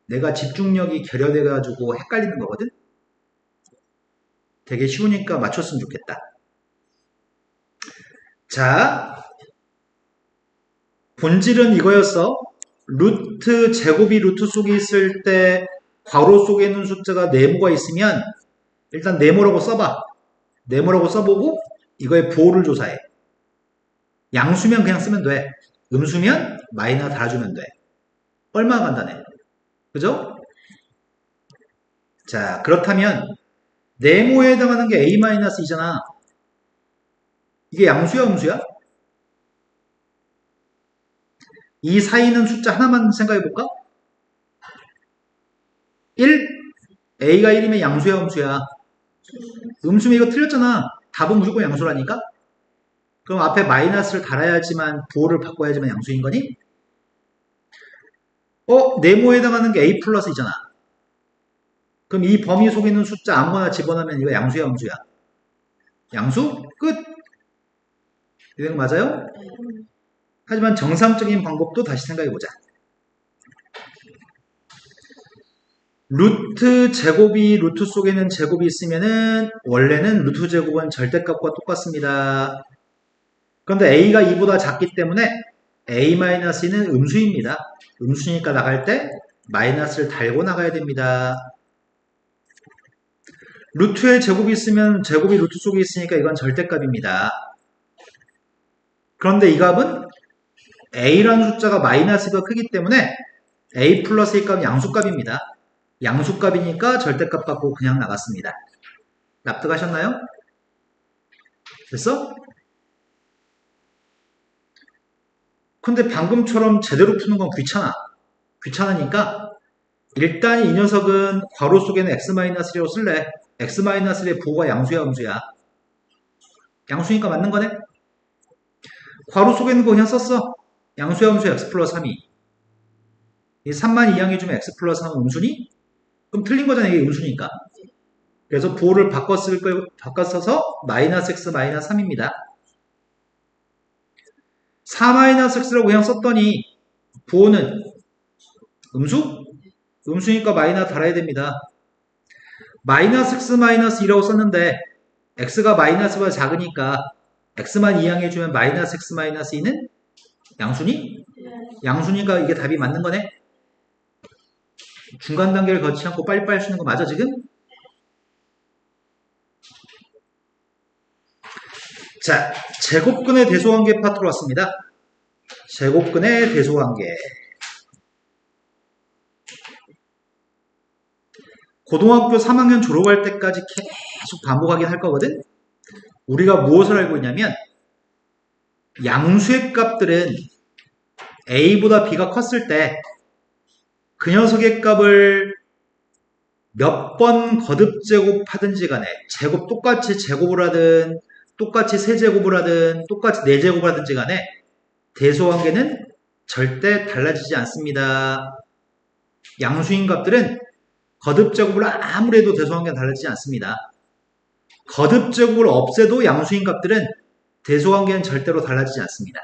Speaker 1: 내가 집중력이 결여돼가지고 헷갈리는 거거든? 되게 쉬우니까 맞췄으면 좋겠다. 자, 본질은 이거였어. 루트 제곱이 루트 속에 있을 때 괄호 속에 있는 숫자가 네모가 있으면 일단 네모라고 써봐. 네모라고 써보고 이거의 보호를 조사해. 양수면 그냥 쓰면 돼. 음수면 마이너스 달아주면 돼. 얼마나 간단해. 그죠? 자, 그렇다면 네모에 해당하는 게 A-2잖아. 이게 양수야, 음수야? 이 사이는 숫자 하나만 생각해볼까? 1? A가 1이면 양수야, 음수야? 음수면 이거 틀렸잖아. 답은 무조건 양수라니까? 그럼 앞에 마이너스를 달아야지만 부호를 바꿔야지만 양수인 거니? 네모에 해당하는 게 A 플러스이잖아. 그럼 이 범위 속에 있는 숫자 아무거나 집어넣으면 이거 양수야, 음수야? 양수? 끝! 이거 맞아요? 하지만 정상적인 방법도 다시 생각해보자. 루트 제곱이 루트 속에 있는 제곱이 있으면은 원래는 루트 제곱은 절대값과 똑같습니다. 그런데 A가 2보다 작기 때문에 A-2는 음수입니다. 음수니까 나갈 때 마이너스를 달고 나가야 됩니다. 루트에 제곱이 있으면 제곱이 루트 속에 있으니까 이건 절대값입니다. 그런데 이 값은 A라는 숫자가 마이너스가 크기 때문에 A 플러스 A 값은 양수값입니다. 양수값이니까 절대값 갖고 그냥 나갔습니다. 납득하셨나요? 됐어? 근데 방금처럼 제대로 푸는 건 귀찮아. 귀찮으니까 일단 이 녀석은 괄호 속에는 x-1이라고 쓸래. x-1의 부호가 양수야, 음수야? 양수니까 맞는 거네? 괄호 속에 있는 거 그냥 썼어. 양수야, 음수야, x 플러스 3이. 이 3만 이항해주면 x 플러스 3은 음수니? 그럼 틀린 거잖아, 이게 음수니까. 그래서 부호를 바꿨어서 마이너스 x 마이너스 3입니다. 4-x라고 그냥 썼더니 부호는 음수? 음수니까 마이너스 달아야 됩니다. 마이너스 x 마이너스 2라고 썼는데 x가 마이너스보다 작으니까 x만 이항해주면 마이너스 x 마이너스 2는 양순이?
Speaker 2: 네.
Speaker 1: 양순이가 이게 답이 맞는 거네? 중간 단계를 거치지 않고 빨리빨리 쓰는 거 맞아 지금? 자, 제곱근의 대소관계 파트로 왔습니다. 제곱근의 대소관계. 고등학교 3학년 졸업할 때까지 계속 반복하긴 할 거거든? 우리가 무엇을 알고 있냐면 양수의 값들은 a보다 b가 컸을 때 그 녀석의 값을 몇 번 거듭제곱하든지 간에 제곱 똑같이 제곱을 하든 똑같이 세제곱을 하든 똑같이 네제곱을 하든지 간에 대소관계는 절대 달라지지 않습니다. 양수인 값들은 거듭제곱을 아무리 해도 대소관계는 달라지지 않습니다. 거듭제곱을 없애도 양수인 값들은 대소관계는 절대로 달라지지 않습니다.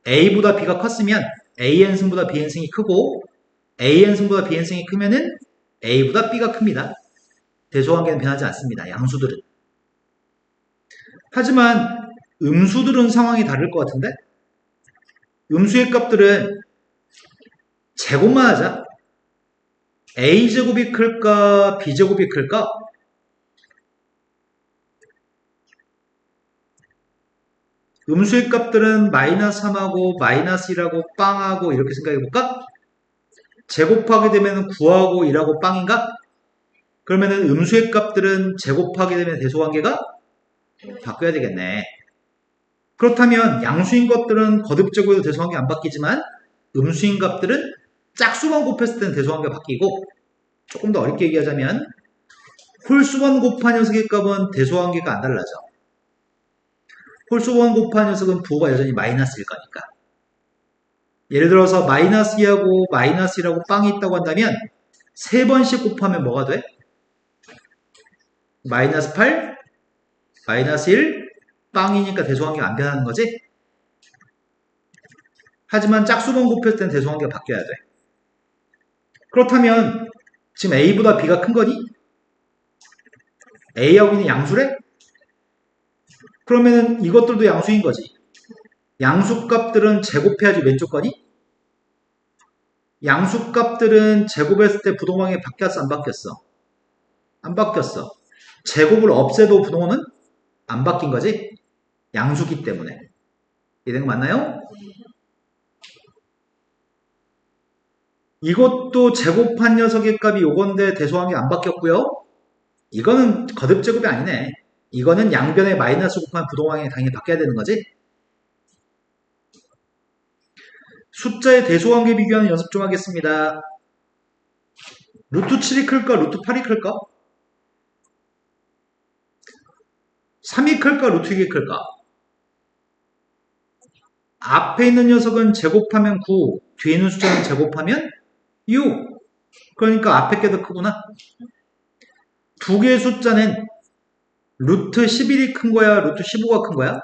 Speaker 1: a보다 b가 컸으면 an승보다 bn승이 크고 an승보다 bn승이 크면은 a보다 b가 큽니다. 대소관계는 변하지 않습니다. 양수들은. 하지만 음수들은 상황이 다를 것 같은데? 음수의 값들은 제곱만 하자. a제곱이 클까 b제곱이 클까? 음수의 값들은 마이너스 3하고 마이너스 1하고 빵하고 이렇게 생각해볼까? 제곱하게 되면 9하고 1하고 빵인가? 그러면은 음수의 값들은 제곱하게 되면 대소관계가 바뀌어야 되겠네. 그렇다면 양수인 것들은 거듭제곱해도 대소관계 안 바뀌지만 음수인 값들은 짝수만 곱했을 때는 대소관계가 바뀌고 조금 더 어렵게 얘기하자면 홀수만 곱한 녀석의 값은 대소관계가 안 달라져. 홀수만 곱한 녀석은 부호가 여전히 마이너스일 거니까. 예를 들어서 마이너스 2하고 마이너스 1하고 빵이 있다고 한다면 3번씩 곱하면 뭐가 돼? 마이너스 8, 마이너스 1, 빵이니까 대소관계가 안 변하는 거지? 하지만 짝수번 곱했을 땐 대소관계가 바뀌어야 돼. 그렇다면 지금 A보다 B가 큰 거니? A하고 B는 양수래? 그러면은 이것들도 양수인 거지. 양수값들은 제곱해야지 왼쪽 거니? 양수값들은 제곱했을 때 부동항이 바뀌었어 안 바뀌었어? 안 바뀌었어. 제곱을 없애도 부동항은 안 바뀐 거지? 양수기 때문에. 이해된 거 맞나요? 이것도 제곱한 녀석의 값이 요건데 대소관계 안 바뀌었고요. 이거는 거듭제곱이 아니네. 이거는 양변에 마이너스 곱한 부동항이 당연히 바뀌어야 되는 거지. 숫자의 대소관계 비교하는 연습 좀 하겠습니다. 루트 7이 클까? 루트 8이 클까? 3이 클까? 루트 6이 클까? 앞에 있는 녀석은 제곱하면 9, 뒤에 있는 숫자는 제곱하면 6. 그러니까 앞에 게 더 크구나. 두 개의 숫자는 루트 11이 큰 거야? 루트 15가 큰 거야?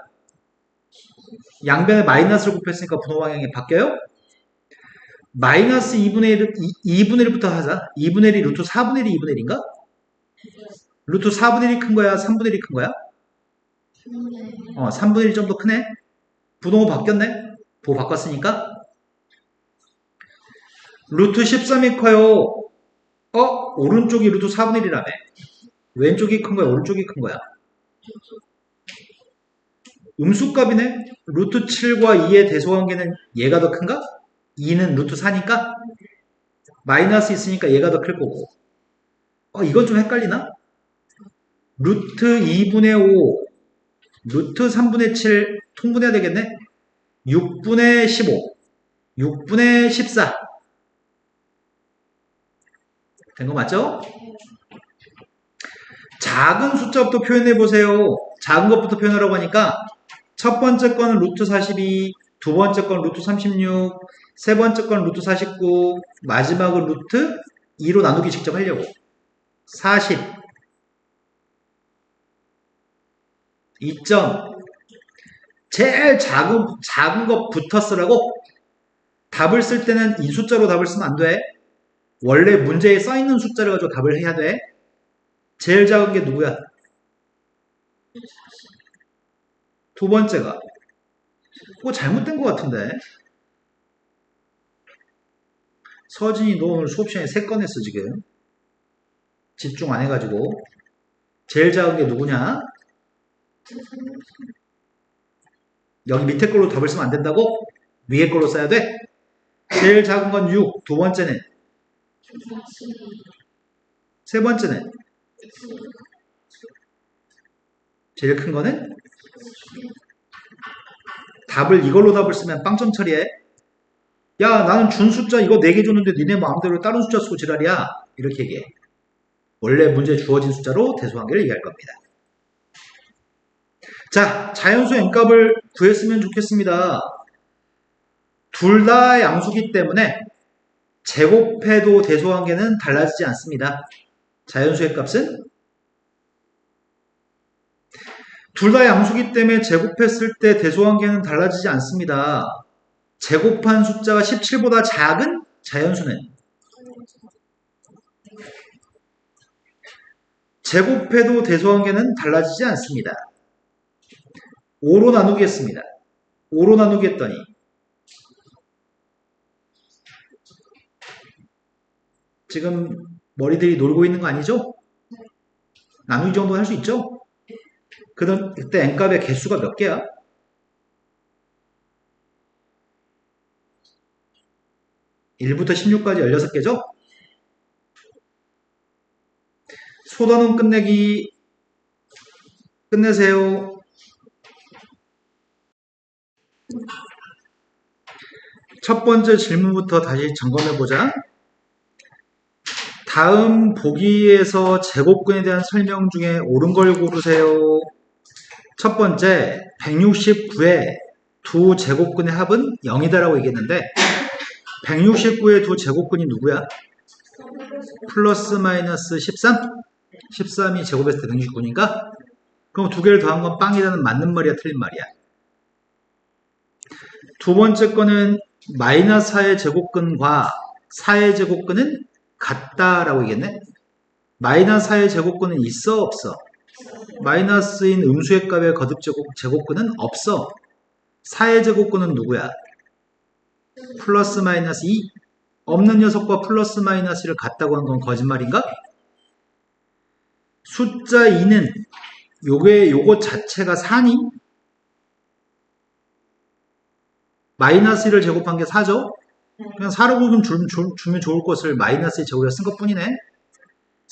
Speaker 1: 양변에 마이너스를 곱했으니까 분호 방향이 바뀌어요? 마이너스 2분의 1, 2분의 1부터 하자. 2분의 1이 루트 4분의 1이 2분의 1인가? 루트 4분의 1이 큰 거야? 3분의 1이 큰 거야? 3분의 1이 좀 더 크네? 분호 바뀌었네? 부호 바꿨으니까? 루트 13이 커요? 오른쪽이 루트 4분의 1이라며. 왼쪽이 큰 거야? 오른쪽이 큰 거야? 음수값이네? 루트 7과 2의 대소관계는 얘가 더 큰가? 2는 루트 4니까? 마이너스 있으니까 얘가 더 클 거고. 이건 좀 헷갈리나? 루트 2분의 5, 루트 3분의 7 통분해야 되겠네? 6분의 15, 6분의 14. 된 거 맞죠? 작은 숫자부터 표현해 보세요. 작은 것부터 표현하라고 하니까 첫 번째 거는 루트 42, 두 번째 거는 루트 36, 세 번째 거는 루트 49, 마지막은 루트 2로 나누기 직접 하려고. 40. 2점. 제일 작은 것부터 쓰라고? 답을 쓸 때는 이 숫자로 답을 쓰면 안 돼. 원래 문제에 써있는 숫자를 가지고 답을 해야 돼. 제일 작은 게 누구야? 두 번째가 그거 잘못된 것 같은데. 서진이 너 오늘 수업 시간에 3건 했어 지금. 집중 안 해가지고. 제일 작은 게 누구냐? 여기 밑에 걸로 답을 쓰면 안 된다고? 위에 걸로 써야 돼? 제일 작은 건 6. 두 번째는? 세 번째는? 제일 큰 거는? 답을 이걸로 답을 쓰면 빵점 처리해. 야, 나는 준 숫자 이거 4개 줬는데 니네 마음대로 다른 숫자 쓰고 지랄이야. 이렇게 얘기해. 원래 문제에 주어진 숫자로 대소관계를 얘기할 겁니다. 자, 자연수 n값을 구했으면 좋겠습니다. 둘 다 양수기 때문에 제곱해도 대소관계는 달라지지 않습니다. 자연수의 값은 둘 다 양수기 때문에 제곱했을 때 대소관계는 달라지지 않습니다. 제곱한 숫자가 17보다 작은 자연수는 제곱해도 대소관계는 달라지지 않습니다. 5로 나누겠습니다. 5로 나누기 했더니 지금 머리들이 놀고 있는 거 아니죠? 나누기 정도 할 수 있죠? 그때 n값의 개수가 몇 개야? (1부터 16까지) 16개죠? 소단원 끝내기 끝내세요. 첫 번째 질문부터 다시 점검해보자. 다음 보기에서 제곱근에 대한 설명 중에 옳은 걸 고르세요. 첫 번째, 169의 두 제곱근의 합은 0이다라고 얘기했는데 169의 두 제곱근이 누구야? 플러스 마이너스 13? 13이 제곱했을 때 169니까 그럼 두 개를 더한 건 빵이라는 맞는 말이야, 틀린 말이야? 두 번째 거는 마이너스 4의 제곱근과 4의 제곱근은 같다라고 얘기했네. 마이너스 4의 제곱근은 있어 없어? 마이너스인 음수의 값의 거듭 제곱근은 없어. 4의 제곱근은 누구야? 플러스 마이너스 2. 없는 녀석과 플러스 마이너스를 같다고 한 건 거짓말인가? 숫자 2는 요거 자체가 4니? 마이너스 1을 제곱한 게 4죠? 그냥 4로 주면 좋을 것을 마이너스 2 제곱에 쓴 것 뿐이네.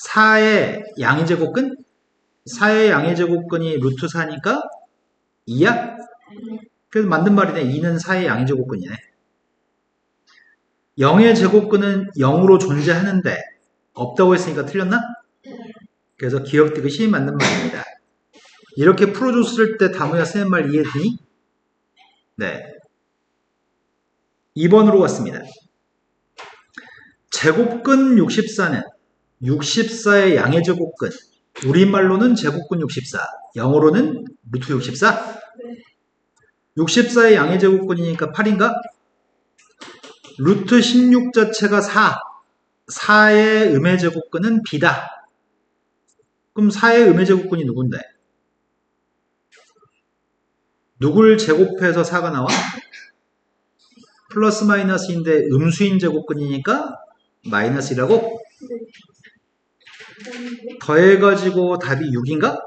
Speaker 1: 4의 양의 제곱근? 4의 양의 제곱근이 루트 4니까 2야? 그래서 맞는 말이네. 2는 4의 양의 제곱근이네. 0의 제곱근은 0으로 존재하는데 없다고 했으니까 틀렸나? 그래서 기억되듯이 맞는 말입니다. 이렇게 풀어줬을 때 다무야 쓰는 말 이해되니? 네. 2번으로 갔습니다. 제곱근 64는 64의 양의 제곱근, 우리말로는 제곱근 64, 영어로는 루트 64? 64의 양의 제곱근이니까 8인가? 루트 16 자체가 4, 4의 음의 제곱근은 B다. 그럼 4의 음의 제곱근이 누군데? 누굴 제곱해서 4가 나와? 플러스 마이너스인데 음수인 제곱근이니까 마이너스라고? 더해가지고 답이 6인가?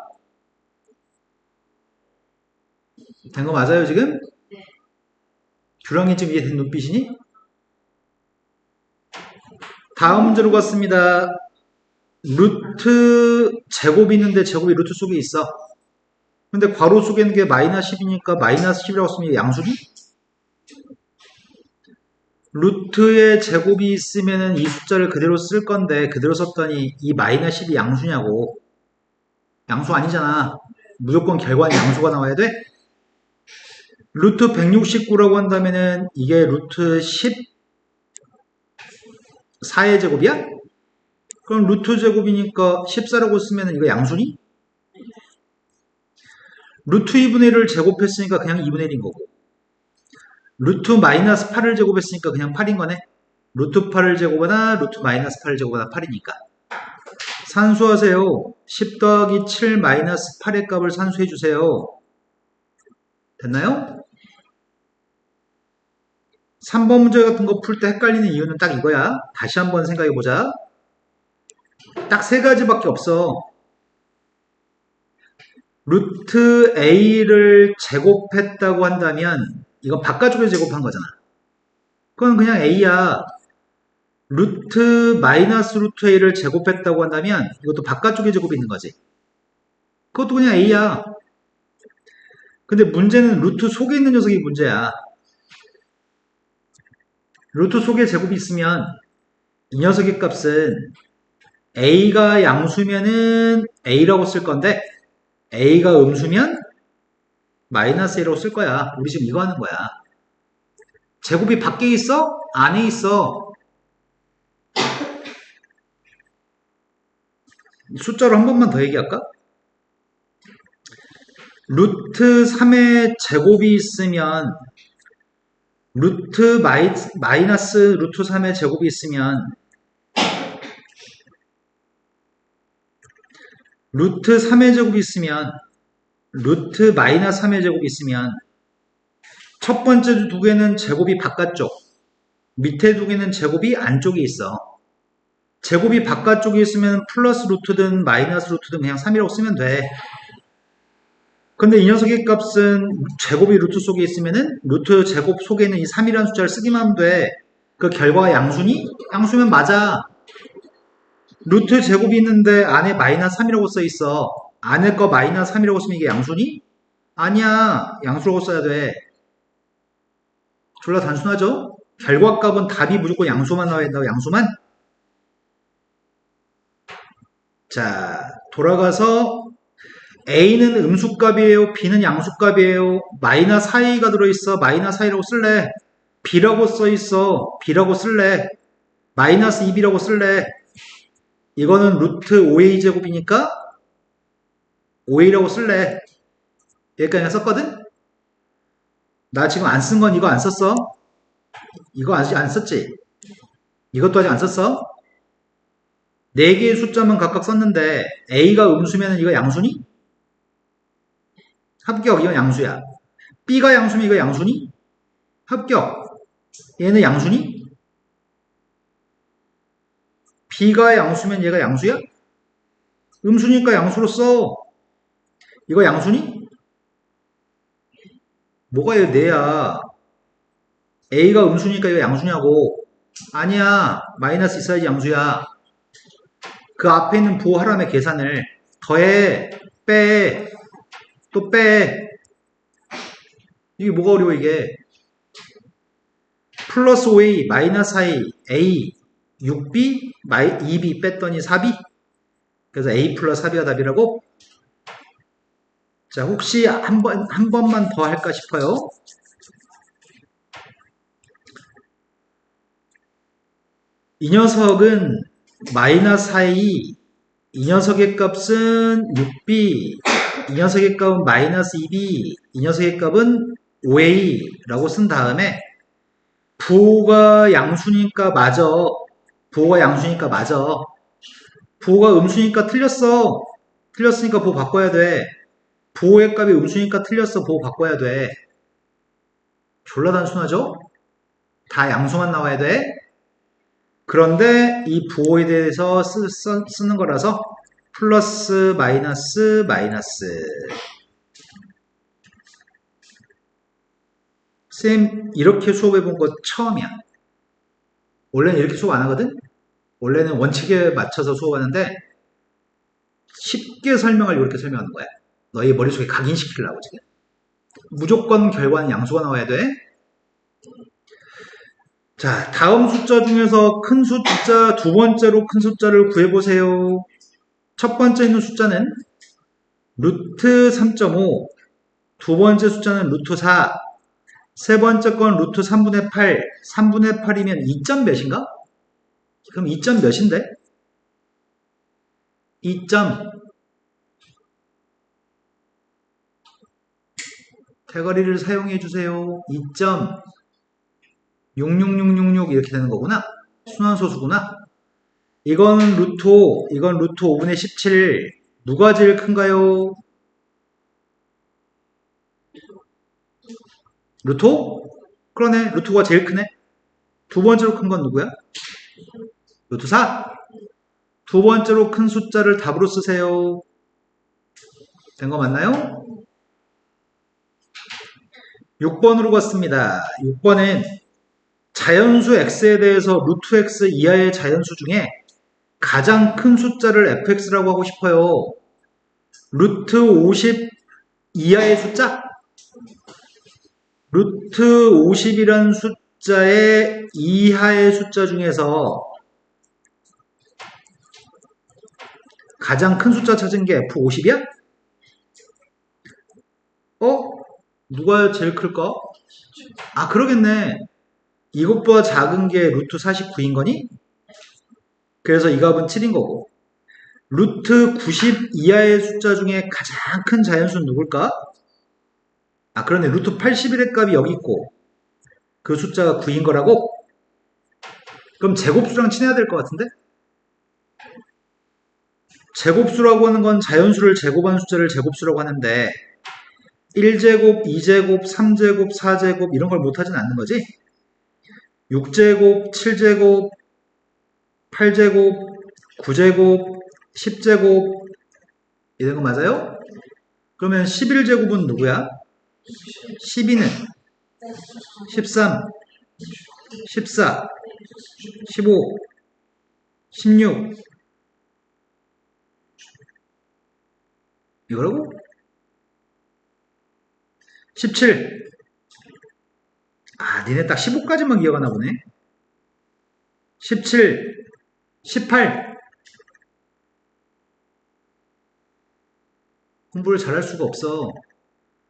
Speaker 1: 된 거 맞아요 지금? 규랑이 지금 이해된 눈빛이니? 다음 문제로 갔습니다. 루트 제곱이 있는데 제곱이 루트 속에 있어. 근데 괄호 속에 있는 게 마이너스 10이니까 마이너스 10이라고 쓰면 양수니? 루트의 제곱이 있으면 이 숫자를 그대로 쓸 건데 그대로 썼더니 이 마이너스 10이 양수냐고. 양수 아니잖아. 무조건 결과는 양수가 나와야 돼? 루트 169라고 한다면은 이게 루트 14의 제곱이야? 그럼 루트 제곱이니까 14라고 쓰면 이거 양수니? 루트 2분의 1을 제곱했으니까 그냥 2분의 1인 거고 루트 마이너스 8을 제곱했으니까 그냥 8인 거네. 루트 8을 제곱하나 루트 마이너스 8을 제곱하나 8이니까 산수하세요. 10 더하기 7 마이너스 8의 값을 산수해 주세요. 됐나요? 3번 문제 같은 거 풀 때 헷갈리는 이유는 딱 이거야. 다시 한번 생각해 보자. 딱 세 가지밖에 없어. 루트 a를 제곱했다고 한다면 이건 바깥쪽에 제곱한 거잖아. 그건 그냥 a야. 루트 마이너스 루트 a를 제곱했다고 한다면 이것도 바깥쪽에 제곱이 있는 거지. 그것도 그냥 a야. 근데 문제는 루트 속에 있는 녀석이 문제야. 루트 속에 제곱이 있으면 이 녀석의 값은 a가 양수면은 a라고 쓸 건데 a가 음수면 마이너스 a라고 쓸 거야. 우리 지금 이거 하는 거야. 제곱이 밖에 있어? 안에 있어. 숫자로 한 번만 더 얘기할까? 루트 3의 제곱이 있으면 마이너스 루트 3의 제곱이 있으면 루트 3의 제곱이 있으면 루트 마이너스 3의 제곱이 있으면 첫 번째 두 개는 제곱이 바깥쪽, 밑에 두 개는 제곱이 안쪽에 있어. 제곱이 바깥쪽에 있으면 플러스 루트든 마이너스 루트든 그냥 3이라고 쓰면 돼. 근데 이 녀석의 값은 제곱이 루트 속에 있으면은 루트 제곱 속에 있는 이 3이라는 숫자를 쓰기만 하면 돼. 그 결과가 양수니? 양수면 맞아. 루트 제곱이 있는데 안에 마이너스 3이라고 써 있어. 안에 거 마이너스 3이라고 쓰면 이게 양수니? 아니야. 양수라고 써야 돼. 졸라 단순하죠? 결과값은 답이 무조건 양수만 나와야 된다고, 양수만? 자, 돌아가서 A는 음수값이에요? B는 양수값이에요? 마이너스 4A가 들어있어. 마이너스 4A라고 쓸래? B라고 써있어. B라고 쓸래? 마이너스 2B라고 쓸래? 이거는 루트 5A 제곱이니까 5A라고 쓸래? 여기까지 썼거든? 나 지금 안 쓴 건 이거 안 썼어? 이거 아직 안 썼지? 이것도 아직 안 썼어? 4개의 숫자만 각각 썼는데 A가 음수면 이거 양수니? 합격. 이건 양수야. B가 양수면 이거 양수니? 합격. 얘는 양수니? B가 양수면 얘가 양수야? 음수니까 양수로 써. 이거 양수니? 뭐가 얘 내야? A가 음수니까 이거 양수냐고. 아니야. 마이너스 있어야지 양수야. 그 앞에 있는 부호하람의 계산을 더해, 빼, 또 빼. 이게 뭐가 어려워 이게. 플러스 5A, 마이너스 4A, A, 6B, 2B 뺐더니 4B. 그래서 A 플러스 4B가 답이라고? 자, 혹시 한 번만 더 할까 싶어요. 이 녀석은 마이너스 4A, 이 녀석의 값은 6B, 이 녀석의 값은 마이너스 2B, 이 녀석의 값은 5A라고 쓴 다음에 부호가 양수니까 맞아. 부호가 양수니까 맞아. 부호가 음수니까 틀렸어. 틀렸으니까 부호 바꿔야 돼. 부호의 값이 음수니까 틀렸어. 부호 바꿔야 돼. 졸라 단순하죠? 다 양수만 나와야 돼. 그런데 이 부호에 대해서 쓰는 거라서 플러스 마이너스 마이너스. 쌤 이렇게 수업해 본 거 처음이야. 원래는 이렇게 수업 안 하거든? 원래는 원칙에 맞춰서 수업하는데 쉽게 설명하려고 이렇게 설명하는 거야. 너희 머릿속에 각인시키려고 지금. 무조건 결과는 양수가 나와야 돼. 자, 다음 숫자 중에서 큰 숫자, 두 번째로 큰 숫자를 구해보세요. 첫 번째 있는 숫자는 루트 3.5, 두 번째 숫자는 루트 4, 세 번째 건 루트 3분의 8, 3분의 8이면 2점 몇인가? 그럼 2점 몇인데? 2점. 대가리를 사용해 주세요. 2.66666 이렇게 되는 거구나. 순환소수구나. 이건 루트 5, 이건 루트 5분의 17. 누가 제일 큰가요? 루트 5? 그러네. 루트 5가 제일 크네. 두 번째로 큰 건 누구야? 루트 4? 두 번째로 큰 숫자를 답으로 쓰세요. 된 거 맞나요? 6번으로 갔습니다. 6번은 자연수 x에 대해서 루트 x 이하의 자연수 중에 가장 큰 숫자를 fx라고 하고 싶어요. 루트 50 이하의 숫자? 루트 50이라는 숫자의 이하의 숫자 중에서 가장 큰 숫자 찾은 게 F50이야? 누가 제일 클까? 아, 그러겠네. 이것보다 작은 게 루트 49인 거니? 그래서 이 값은 7인 거고. 루트 90 이하의 숫자 중에 가장 큰 자연수는 누굴까? 아, 그러네. 루트 81의 값이 여기 있고 그 숫자가 9인 거라고? 그럼 제곱수랑 친해야 될 것 같은데? 제곱수라고 하는 건 자연수를 제곱한 숫자를 제곱수라고 하는데 1제곱, 2제곱, 3제곱, 4제곱 이런 걸 못하진 않는 거지? 6제곱, 7제곱, 8제곱, 9제곱, 10제곱 이런 거 맞아요? 그러면 11제곱은 누구야? 12는 13, 14, 15, 16 이거라고? 17 아, 니네 딱 15까지만 기억하나 보네. 17, 18 공부를 잘할 수가 없어.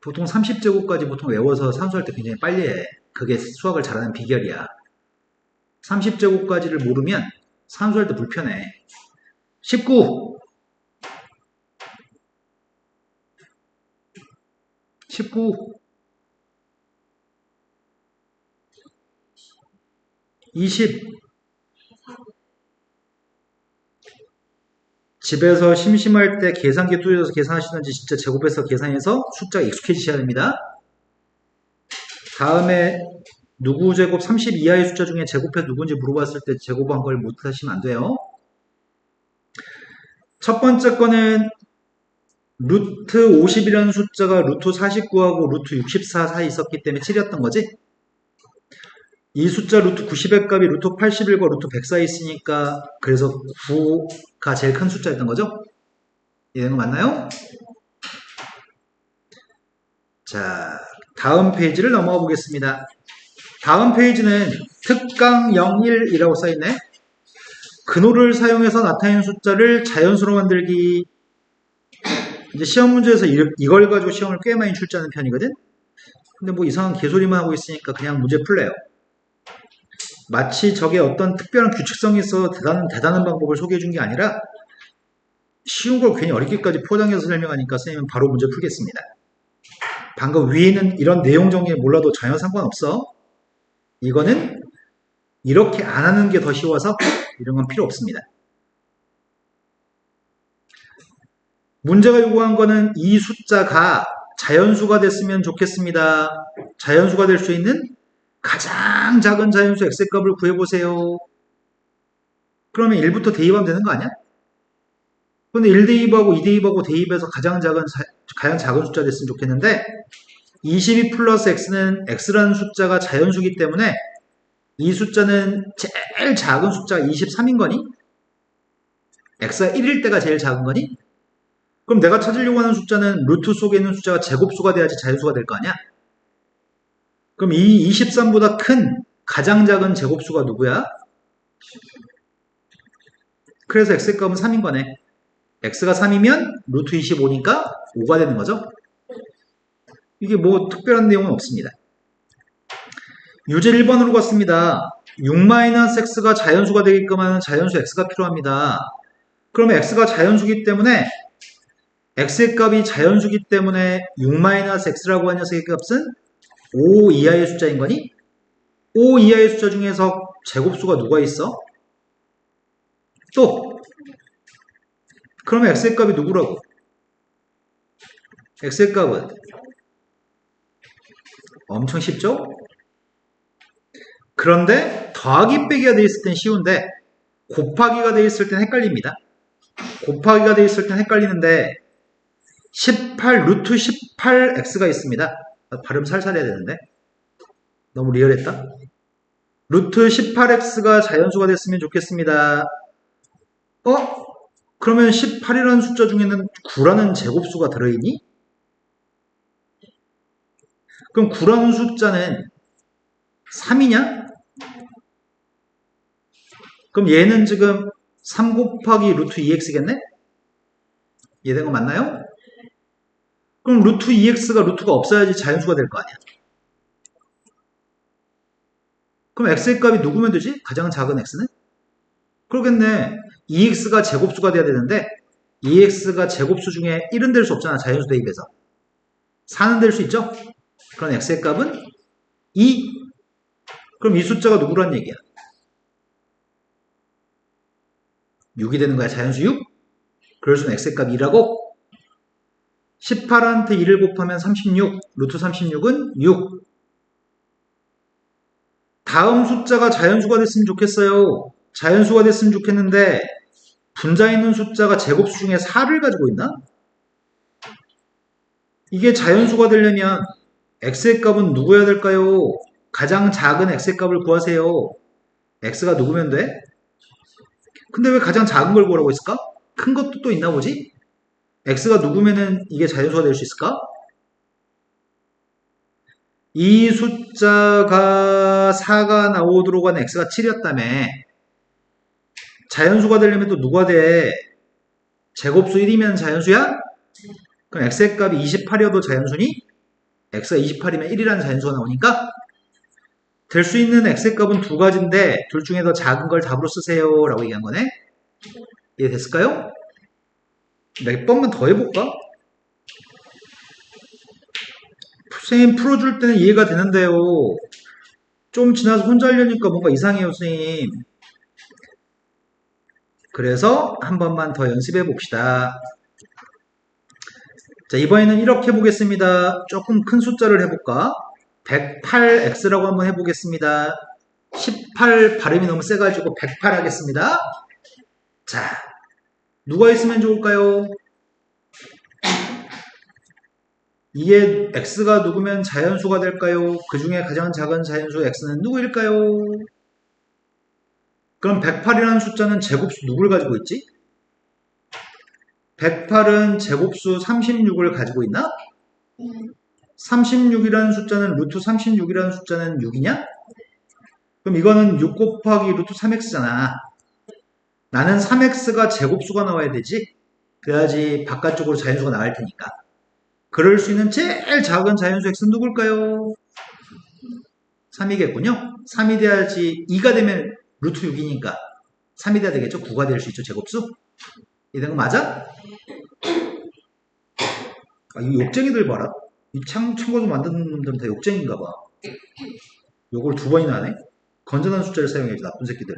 Speaker 1: 보통 30제곱까지 보통 외워서 산수할 때 굉장히 빨리 해. 그게 수학을 잘하는 비결이야. 30제곱까지를 모르면 산수할 때 불편해. 19, 19, 20. 집에서 심심할 때 계산기 뚫려서 계산하시는지 진짜 제곱해서 계산해서 숫자가 익숙해지셔야 됩니다. 다음에 누구 제곱 30 이하의 숫자 중에 제곱해서 누군지 물어봤을 때 제곱한 걸 못하시면 안 돼요. 첫 번째 거는 루트 50이라는 숫자가 루트 49하고 루트 64 사이 있었기 때문에 7이었던 거지. 이 숫자 루트 90의 값이 루트 81과 루트 100 사이 있으니까 그래서 9가 제일 큰 숫자였던 거죠. 이해된 거 맞나요? 자, 다음 페이지를 넘어가 보겠습니다. 다음 페이지는 특강 01이라고 써있네. 근호를 사용해서 나타낸 숫자를 자연수로 만들기. 이제 시험 문제에서 이걸 가지고 시험을 꽤 많이 출제하는 편이거든. 근데 뭐 이상한 개소리만 하고 있으니까 그냥 문제 풀래요. 마치 저게 어떤 특별한 규칙성이 있어서 대단한 방법을 소개해 준 게 아니라 쉬운 걸 괜히 어렵게까지 포장해서 설명하니까 선생님은 바로 문제 풀겠습니다. 방금 위에 있는 이런 내용 정리 몰라도 전혀 상관없어. 이거는 이렇게 안 하는 게 더 쉬워서 이런 건 필요 없습니다. 문제가 요구한 거는 이 숫자가 자연수가 됐으면 좋겠습니다. 자연수가 될 수 있는 가장 작은 자연수 x의 값을 구해보세요. 그러면 1부터 대입하면 되는 거 아니야? 근데 1 대입하고 2 대입하고 대입해서 가장 작은 숫자 됐으면 좋겠는데 22 플러스 x는 x라는 숫자가 자연수기 때문에 이 숫자는 제일 작은 숫자가 23인 거니? x가 1일 때가 제일 작은 거니? 그럼 내가 찾으려고 하는 숫자는 루트 속에 있는 숫자가 제곱수가 돼야지 자연수가 될 거 아니야? 그럼 이 23보다 큰 가장 작은 제곱수가 누구야? 그래서 x의 값은 3인 거네. x가 3이면 루트 25니까 5가 되는 거죠. 이게 뭐 특별한 내용은 없습니다. 유제 1번으로 갔습니다. 6-x가 자연수가 되게끔 하는 자연수 x가 필요합니다. 그러면 x가 자연수기 때문에 x의 값이 자연수기 때문에 6-x라고 하는 녀석의 값은 5 이하의 숫자인 거니? 5 이하의 숫자 중에서 제곱수가 누가 있어? 또 그러면 x의 값이 누구라고? x의 값은 엄청 쉽죠? 그런데 더하기 빼기가 돼 있을 땐 쉬운데 곱하기가 돼 있을 땐 헷갈립니다. 곱하기가 돼 있을 땐 헷갈리는데 18 루트 18x가 있습니다. 발음 살살 해야 되는데 너무 리얼했다. 루트 18x가 자연수가 됐으면 좋겠습니다. 그러면 18이라는 숫자 중에는 9라는 제곱수가 들어있니? 그럼 9라는 숫자는 3이냐? 그럼 얘는 지금 3 곱하기 루트 2x겠네? 이해된 거 맞나요? 그럼 루트 2x가 루트가 없어야지 자연수가 될 거 아니야. 그럼 x의 값이 누구면 되지? 가장 작은 x는? 그러겠네. 2x가 제곱수가 돼야 되는데 2x가 제곱수 중에 1은 될 수 없잖아. 자연수 대입해서. 4는 될 수 있죠? 그럼 x의 값은 2. 그럼 이 숫자가 누구란 얘기야? 6이 되는 거야. 자연수 6? 그럴 수는 x의 값 2라고? 18한테 2를 곱하면 36. 루트 36은 6. 다음 숫자가 자연수가 됐으면 좋겠어요. 자연수가 됐으면 좋겠는데 분자에 있는 숫자가 제곱수 중에 4를 가지고 있나? 이게 자연수가 되려면 x의 값은 누구여야 될까요? 가장 작은 x의 값을 구하세요. x가 누구면 돼? 근데 왜 가장 작은 걸 구하라고 했을까? 큰 것도 또 있나 보지? x가 누구면은 이게 자연수가 될 수 있을까? 이 숫자가 4가 나오도록 한 x가 7이었다며 자연수가 되려면 또 누가 돼? 제곱수 1이면 자연수야? 그럼 x의 값이 28이어도 자연수니? x가 28이면 1이라는 자연수가 나오니까 될 수 있는 x의 값은 두 가지인데 둘 중에 더 작은 걸 답으로 쓰세요 라고 얘기한 거네. 이해됐을까요? 몇 번만 더 해볼까? 선생님 풀어줄 때는 이해가 되는데요. 좀 지나서 혼자 하려니까 뭔가 이상해요, 선생님. 그래서 한 번만 더 연습해 봅시다. 자, 이번에는 이렇게 보겠습니다. 조금 큰 숫자를 해볼까? 108x라고 한번 해보겠습니다. 18 발음이 너무 세가지고 108 하겠습니다. 자, 누가 있으면 좋을까요? 이게 x가 누구면 자연수가 될까요? 그 중에 가장 작은 자연수 x는 누구일까요? 그럼 108이라는 숫자는 제곱수 누굴 가지고 있지? 108은 제곱수 36을 가지고 있나? 36이라는 숫자는 루트 36이라는 숫자는 6이냐? 그럼 이거는 6 곱하기 루트 3x잖아. 나는 3x가 제곱수가 나와야 되지? 그래야지 바깥쪽으로 자연수가 나올 테니까. 그럴 수 있는 제일 작은 자연수 x는 누굴까요? 3이겠군요. 3이 돼야지 2가 되면 루트 6이니까 3이 돼야 되겠죠? 9가 될 수 있죠, 제곱수? 이된 거 맞아? 이 욕쟁이들 봐라. 이 참고서 만드는 놈들은 다 욕쟁인가 봐. 요걸 두 번이나 하네. 건전한 숫자를 사용해야지, 나쁜 새끼들.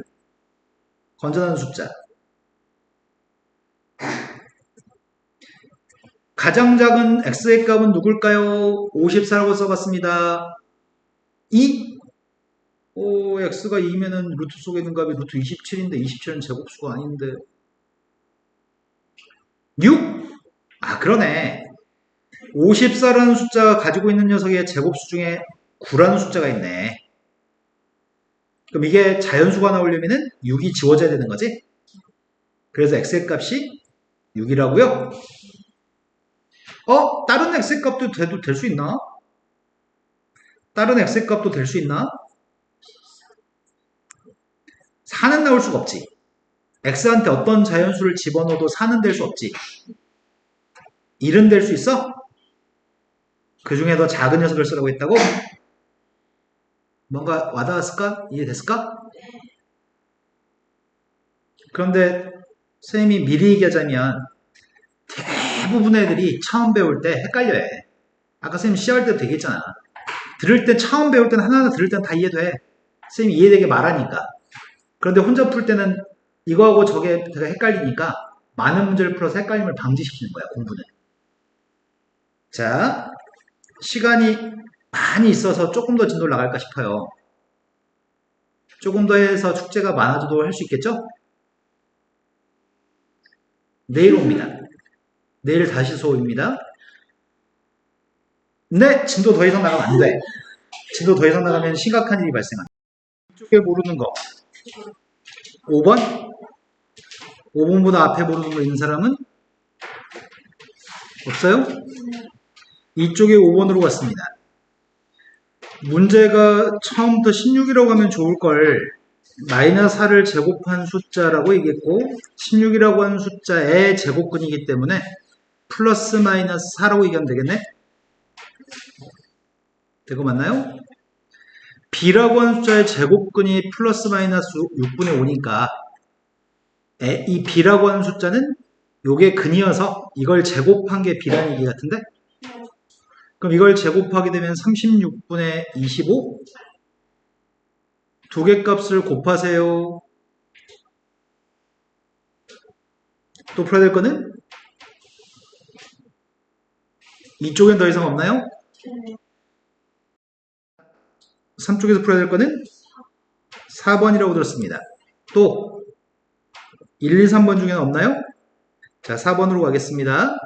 Speaker 1: 건전한 숫자. 가장 작은 x의 값은 누굴까요? 54라고 써봤습니다. 2? x가 2면은 루트 속에 있는 값이 루트 27인데 27은 제곱수가 아닌데 6? 그러네. 54라는 숫자가 가지고 있는 녀석의 제곱수 중에 9라는 숫자가 있네. 그럼 이게 자연수가 나오려면은 6이 지워져야 되는 거지? 그래서 x의 값이 6이라고요? 다른 x의 값도 될 수 있나? 다른 x의 값도 될 수 있나? 4는 나올 수가 없지. x한테 어떤 자연수를 집어넣어도 4는 될 수 없지. 1은 될 수 있어? 그 중에 더 작은 녀석을 쓰라고 했다고? 뭔가 와닿았을까? 이해됐을까? 그런데 선생님이 미리 얘기하자면 대부분의 애들이 처음 배울 때 헷갈려 해. 아까 선생님 시작할 때도 되겠잖아. 들을 때 처음 배울 때는 하나하나 들을 때는 다 이해돼. 선생님이 이해되게 말하니까. 그런데 혼자 풀 때는 이거하고 저게 되게 헷갈리니까 많은 문제를 풀어서 헷갈림을 방지시키는 거야, 공부는. 자, 시간이 많이 있어서 조금 더 진도를 나갈까 싶어요. 조금 더 해서 축제가 많아져도 할 수 있겠죠? 내일 옵니다. 내일 다시 수업입니다. 네, 진도 더 이상 나가면 안 돼. 진도 더 이상 나가면 심각한 일이 발생한다. 이쪽에 모르는 거 5번? 5번보다 앞에 모르는 거 있는 사람은? 없어요? 이쪽에 5번으로 갔습니다. 문제가 처음부터 16이라고 하면 좋을걸. 마이너스 4를 제곱한 숫자라고 얘기했고 16이라고 하는 숫자의 제곱근이기 때문에 플러스 마이너스 4라고 얘기하면 되겠네? 되고 맞나요? b라고 하는 숫자의 제곱근이 플러스 마이너스 6분의 5니까 이 b라고 하는 숫자는 요게 근이어서 이걸 제곱한 게 b라는 얘기 같은데? 그럼 이걸 제곱하게 되면 36분의 25? 두 개 값을 곱하세요. 또 풀어야 될 거는? 이쪽엔 더 이상 없나요? 3쪽에서 풀어야 될 거는? 4번이라고 들었습니다. 또 1, 2, 3번 중에는 없나요? 자, 4번으로 가겠습니다.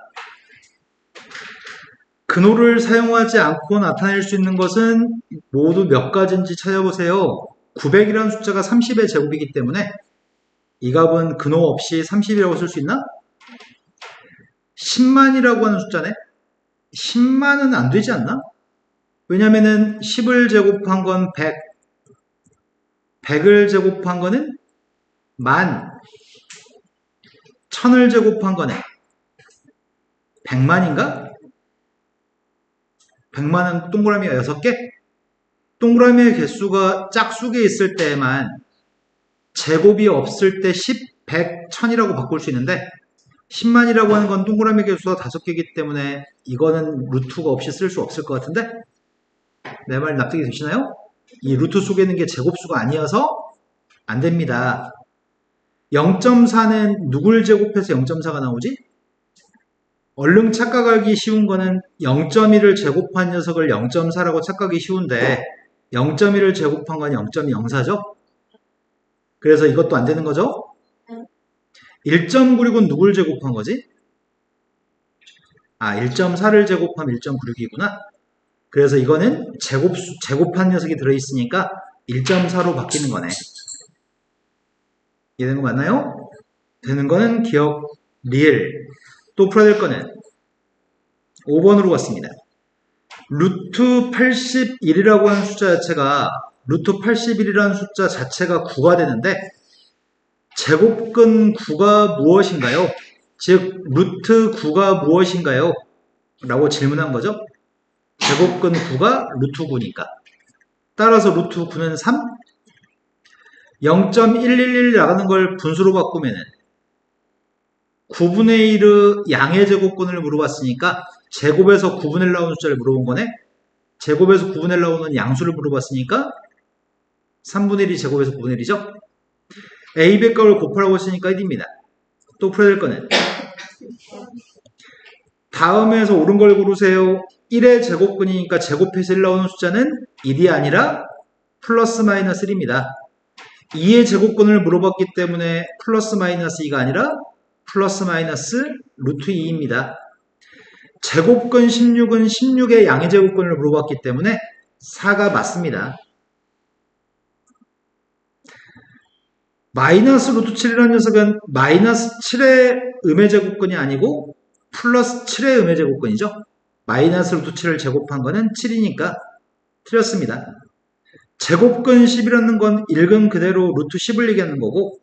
Speaker 1: 근호를 사용하지 않고 나타낼 수 있는 것은 모두 몇 가지인지 찾아보세요. 900이라는 숫자가 30의 제곱이기 때문에 이 값은 근호 없이 30이라고 쓸 수 있나? 10만이라고 하는 숫자네? 10만은 안 되지 않나? 왜냐면은 10을 제곱한 건 100, 100을 제곱한 거는 만, 1000을 제곱한 거네. 100만인가? 100만은 동그라미가 6개? 동그라미의 개수가 짝수게 있을 때만 제곱이 없을 때 10, 100, 1000이라고 바꿀 수 있는데 10만이라고 하는 건 동그라미 개수가 5개이기 때문에 이거는 루트가 없이 쓸 수 없을 것 같은데? 내 말 납득이 되시나요? 이 루트 속에 있는 게 제곱수가 아니어서 안 됩니다. 0.4는 누굴 제곱해서 0.4가 나오지? 얼른 착각하기 쉬운 거는 0.1을 제곱한 녀석을 0.4라고 착각하기 쉬운데 0.1을 제곱한 건 0.04죠? 그래서 이것도 안 되는 거죠? 1.96은 누굴 제곱한 거지? 아, 1.4를 제곱하면 1.96이구나. 그래서 이거는 제곱한 녀석이 들어있으니까 1.4로 바뀌는 거네. 이해되는 거 맞나요? 되는 거는 기억, 리을. 또 풀어야 될 거는 5번으로 갔습니다. 루트 81이라고 하는 숫자 자체가 루트 81이라는 숫자 자체가 9가 되는데 제곱근 9가 무엇인가요? 즉 루트 9가 무엇인가요? 라고 질문한 거죠. 제곱근 9가 루트 9니까 따라서 루트 9는 3? 0.111 나가는 걸 분수로 바꾸면은 9분의 1의 양의 제곱근을 물어봤으니까 제곱에서 9분의 1 나오는 숫자를 물어본 거네. 제곱에서 9분의 1 나오는 양수를 물어봤으니까 3분의 1이 제곱에서 9분의 1이죠. A, B 값을 곱하라고 했으니까 1입니다. 또 풀어야 될 거는 다음에서 옳은 걸 고르세요. 1의 제곱근이니까 제곱해서 1 나오는 숫자는 1이 아니라 플러스 마이너스 1입니다. 2의 제곱근을 물어봤기 때문에 플러스 마이너스 2가 아니라 플러스 마이너스 루트 2입니다. 제곱근 16은 16의 양의 제곱근을 물어봤기 때문에 4가 맞습니다. 마이너스 루트 7이라는 녀석은 마이너스 7의 음의 제곱근이 아니고 플러스 7의 음의 제곱근이죠. 마이너스 루트 7을 제곱한 거는 7이니까 틀렸습니다. 제곱근 10이라는 건 읽은 그대로 루트 10을 얘기하는 거고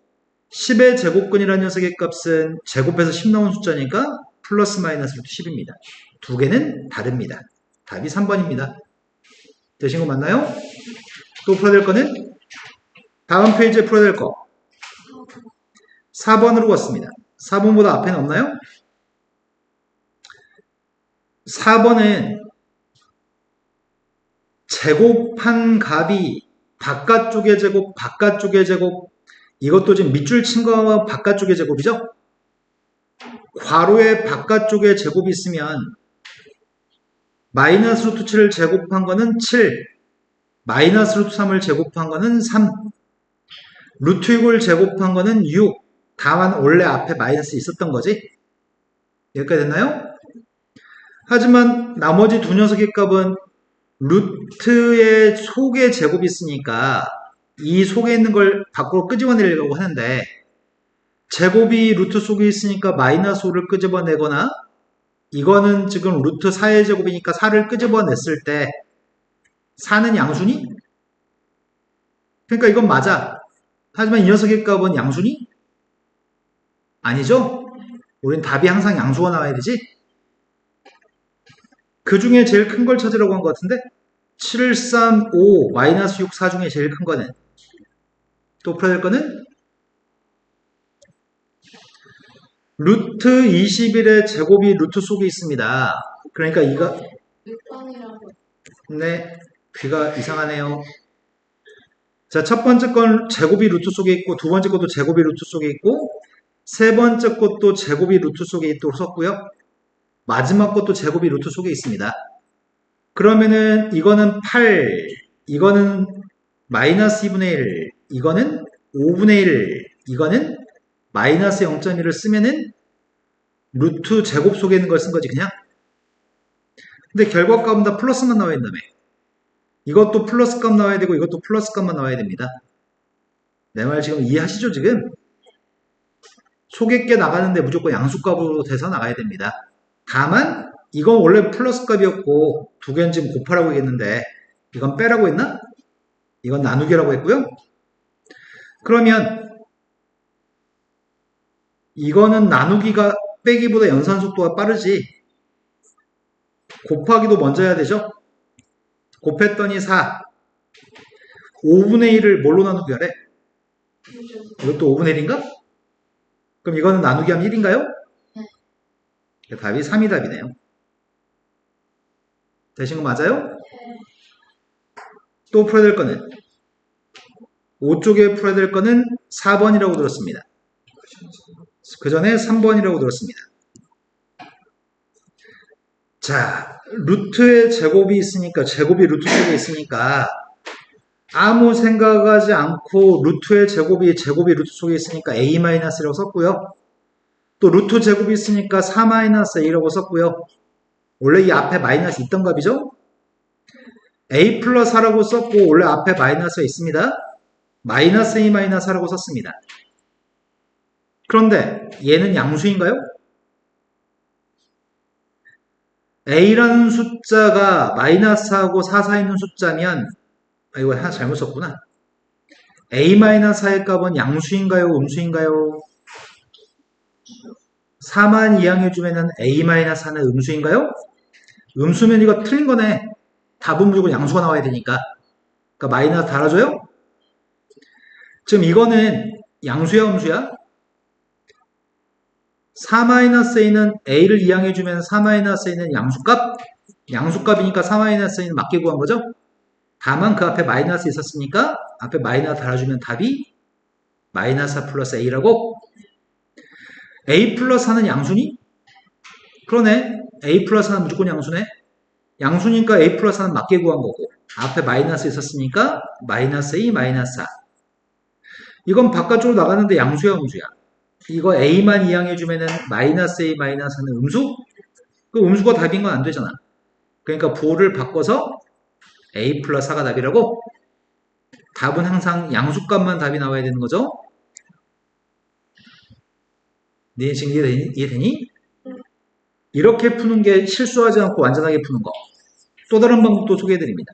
Speaker 1: 10의 제곱근이라는 녀석의 값은 제곱해서 10 나온 숫자니까 플러스 마이너스 루트 10입니다. 두 개는 다릅니다. 답이 3번입니다. 되신 거 맞나요? 또 풀어야 될 거는 다음 페이지에 풀어야 될 거 4번으로 갔습니다. 4번보다 앞에는 없나요? 4번은 제곱한 값이 바깥쪽의 제곱, 바깥쪽의 제곱 이것도 지금 밑줄 친 거 바깥쪽의 제곱이죠? 괄호의 바깥쪽에 제곱이 있으면 마이너스 루트 7을 제곱한 거는 7, 마이너스 루트 3을 제곱한 거는 3, 루트 6을 제곱한 거는 6. 다만 원래 앞에 마이너스 있었던 거지. 여기까지 됐나요? 하지만 나머지 두 녀석의 값은 루트의 속에 제곱이 있으니까 이 속에 있는 걸 밖으로 끄집어내려고 하는데 제곱이 루트 속에 있으니까 마이너스 5를 끄집어내거나 이거는 지금 루트 4의 제곱이니까 4를 끄집어냈을 때 4는 양수니? 그러니까 이건 맞아. 하지만 이 녀석의 값은 양수니? 아니죠? 우린 답이 항상 양수가 나와야 되지? 그 중에 제일 큰 걸 찾으라고 한 것 같은데 7, 3, 5, 마이너스 6, 4 중에 제일 큰 거는 또 풀어야 될 거는 루트 21의 제곱이 루트 속에 있습니다. 그러니까 이거
Speaker 2: 6번이라고.
Speaker 1: 네, 귀가 이상하네요. 자, 첫 번째 건 제곱이 루트 속에 있고 두 번째 것도 제곱이 루트 속에 있고 세 번째 것도 제곱이 루트 속에 있도록 썼고요. 마지막 것도 제곱이 루트 속에 있습니다. 그러면은 이거는 8, 이거는 마이너스 2분의 1, 이거는 5분의 1, 이거는 마이너스 0.1을 쓰면은 루트 제곱 속에 있는 걸 쓴 거지 그냥. 근데 결과값은 다 플러스만 나와야 된다며. 이것도 플러스 값 나와야 되고 이것도 플러스 값만 나와야 됩니다. 내 말 지금 이해하시죠 지금? 속에 게 나가는데 무조건 양수값으로 돼서 나가야 됩니다. 다만 이건 원래 플러스 값이었고 두 개는 지금 곱하라고 했는데 이건 빼라고 했나? 이건 나누기라고 했고요. 그러면 이거는 나누기가 빼기보다 연산 속도가 빠르지. 곱하기도 먼저 해야 되죠. 곱했더니 4. 5분의 1을 뭘로 나누기 하래? 이것도 5분의 1인가? 그럼 이거는 나누기 하면 1인가요? 답이 3이 답이네요. 되신 거 맞아요? 또 풀어야 될 거는 5쪽에 풀어야 될 거는 4번이라고 들었습니다. 그 전에 3번이라고 들었습니다. 자, 루트의 제곱이 있으니까 제곱이 루트 속에 있으니까 아무 생각하지 않고 루트의 제곱이 루트 속에 있으니까 a-라고 썼고요. 또 루트 제곱이 있으니까 4-a라고 썼고요. 원래 이 앞에 마이너스 있던 값이죠? a 플러스 4라고 썼고 원래 앞에 마이너스가 있습니다. 마이너스 a-4라고 썼습니다. 그런데 얘는 양수인가요? a라는 숫자가 마이너스하고 4 사이에 있는 숫자면 이거 하나 잘못 썼구나. a-4의 값은 양수인가요? 음수인가요? 4만 이항해주면 a-4는 음수인가요? 음수면 이거 틀린 거네. 답은 무조건 양수가 나와야 되니까. 그러니까 마이너스 달아줘요? 지금 이거는 양수야 음수야? 4-a는 a를 이항해주면 4-a는 양수값? 양수값이니까 4-a는 맞게 구한 거죠? 다만 그 앞에 마이너스 있었으니까 앞에 마이너스 달아주면 답이 마이너스 4 플러스 a라고. a 플러스 4는 양수니? 그러네. a 플러스 4는 무조건 양수네. 양수니까 a 플러스 4는 맞게 구한 거고 앞에 마이너스 있었으니까 마이너스 a 마이너스 4. 이건 바깥쪽으로 나가는데 양수야 음수야? 이거 a만 이항해주면은 마이너스 a 마이너스 4는 음수? 그 음수가 답인 건 안 되잖아. 그러니까 부호를 바꿔서 a 플러스 4가 답이라고? 답은 항상 양수값만 답이 나와야 되는 거죠? 네, 지금 이해되니? 이렇게 푸는 게 실수하지 않고 완전하게 푸는 거. 또 다른 방법도 소개해드립니다.